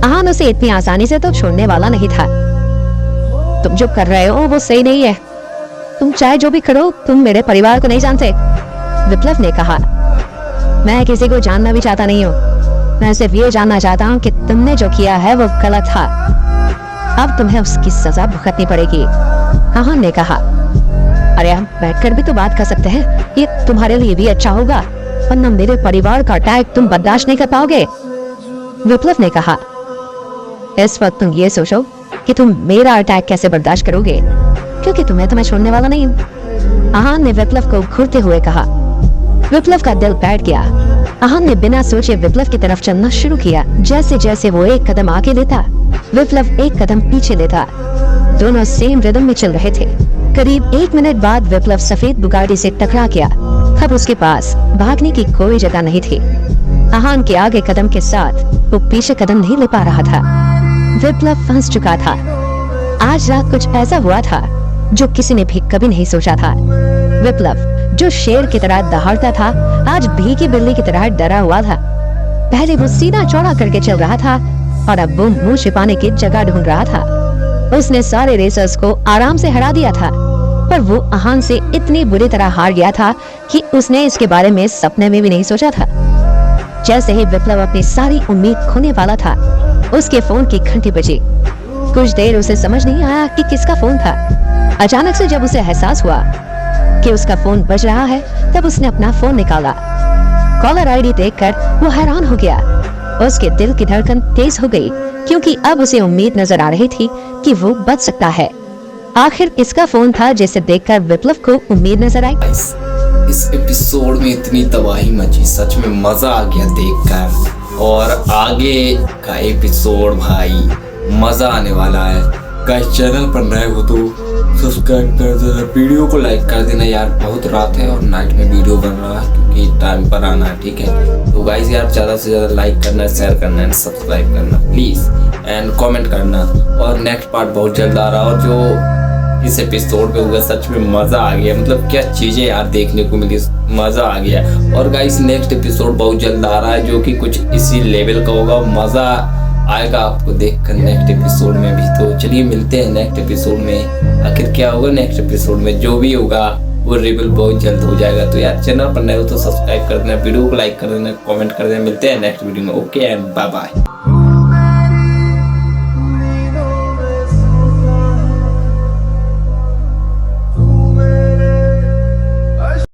Speaker 2: आहान उसे इतनी आसानी से तो छोड़ने वाला नहीं था। तुम जो कर रहे हो वो सही नहीं है, तुम चाहे जो भी करो तुम मेरे परिवार को नहीं जानते। विप्लव ने कहा, मैं किसी को जानना भी चाहता नहीं हूँ, मैं सिर्फ ये जानना चाहता हूँ कि तुमने जो किया है वो गलत था, अब तुम्हें उसकी सजा भुगतनी पड़ेगी। आहान ने कहा, अरे हम बैठकर भी तो बात कर सकते हैं, ये तुम्हारे लिए भी अच्छा होगा, वरना मेरे परिवार का अटैक तुम बर्दाश्त नहीं कर पाओगे। विप्लव ने कहा, इस वक्त तुम ये सोचो कि तुम मेरा अटैक कैसे बर्दाश्त करोगे, क्योंकि तुम्हें तो मैं छोड़ने वाला नहीं हूँ। आहान ने विप्लव को घूरते हुए कहा। विप्लव का दिल बैठ गया। आहान ने बिना सोचे विप्लव की तरफ चलना शुरू किया। जैसे जैसे वो एक कदम आगे लेता, विप्लव एक कदम पीछे लेता। दोनों सेम रिदम में चल रहे थे। करीब 1 मिनट बाद विप्लव सफेद बुगाड़ी से टकरा गया। अब उसके पास भागने की कोई जगह नहीं थी। आहान के आगे कदम के साथ वो पीछे कदम नहीं ले पा रहा था। विप्लव फंस चुका था। आज रात कुछ ऐसा हुआ था जो किसी ने भी कभी नहीं सोचा था। विप्लव जो शेर की तरह दहाड़ता था, आज भीगी बिल्ली की तरह डरा हुआ था। पहले वो सीधा चौड़ा करके चल रहा था और अब वो मुंह छिपाने की जगह ढूंढ रहा था। उसने सारे रेसर्स को आराम से हरा दिया था, पर वो आहान से इतनी बुरी तरह हार गया था कि उसने इसके बारे में सपने में भी नहीं सोचा था। जैसे ही विप्लव अपनी सारी उम्मीद खोने वाला था, उसके फोन की घंटी बजी। कुछ देर उसे समझ नहीं आया कि किसका फोन था। अचानक से जब उसे एहसास हुआ कि उसका फोन बज रहा है, तब उसने अपना फोन निकाला। कॉलर आईडी देखकर वो हैरान हो गया। उसके दिल की धड़कन तेज हो गई, क्योंकि अब उसे उम्मीद नजर आ रही थी कि वो बच सकता है। आखिर किसका फोन था जिसे देखकर विप्लव को उम्मीद नजर आई।
Speaker 1: इस एपिसोड में इतनी तबाही मची, सच में मजा आ गया देखकर। और आगे का एपिसोड भाई मजा आने वाला है। गाइस चैनल पर नए हो तो सब्सक्राइब कर देना, वीडियो को लाइक कर देना यार। बहुत रात है और नाइट में वीडियो बन रहा है क्योंकि टाइम पर आना है, ठीक है। तो गाइस यार ज़्यादा से ज़्यादा लाइक करना, शेयर करना एंड सब्सक्राइब करना प्लीज़, एंड कमेंट करना। और नेक्स्ट पार्ट बहुत जल्द आ रहा, और जो इस एपिसोड पे हुआ सच में मज़ा आ गया। मतलब क्या चीज़ें यार देखने को मिली, मज़ा आ गया। और गाइस नेक्स्ट एपिसोड बहुत जल्द आ रहा है जो कि कुछ इसी लेवल का होगा। मज़ा आएगा आपको देखकर नेक्स्ट एपिसोड में भी। तो चलिए मिलते हैं नेक्स्ट एपिसोड में। आखिर क्या होगा नेक्स्ट एपिसोड में, जो भी होगा वो रिवील बहुत जल्द हो जाएगा। तो यार चैनल पर नए हो तो सब्सक्राइब कर देना, वीडियो को लाइक कर देना, कमेंट कर देना। मिलते हैं नेक्स्ट वीडियो में। Okay and bye bye.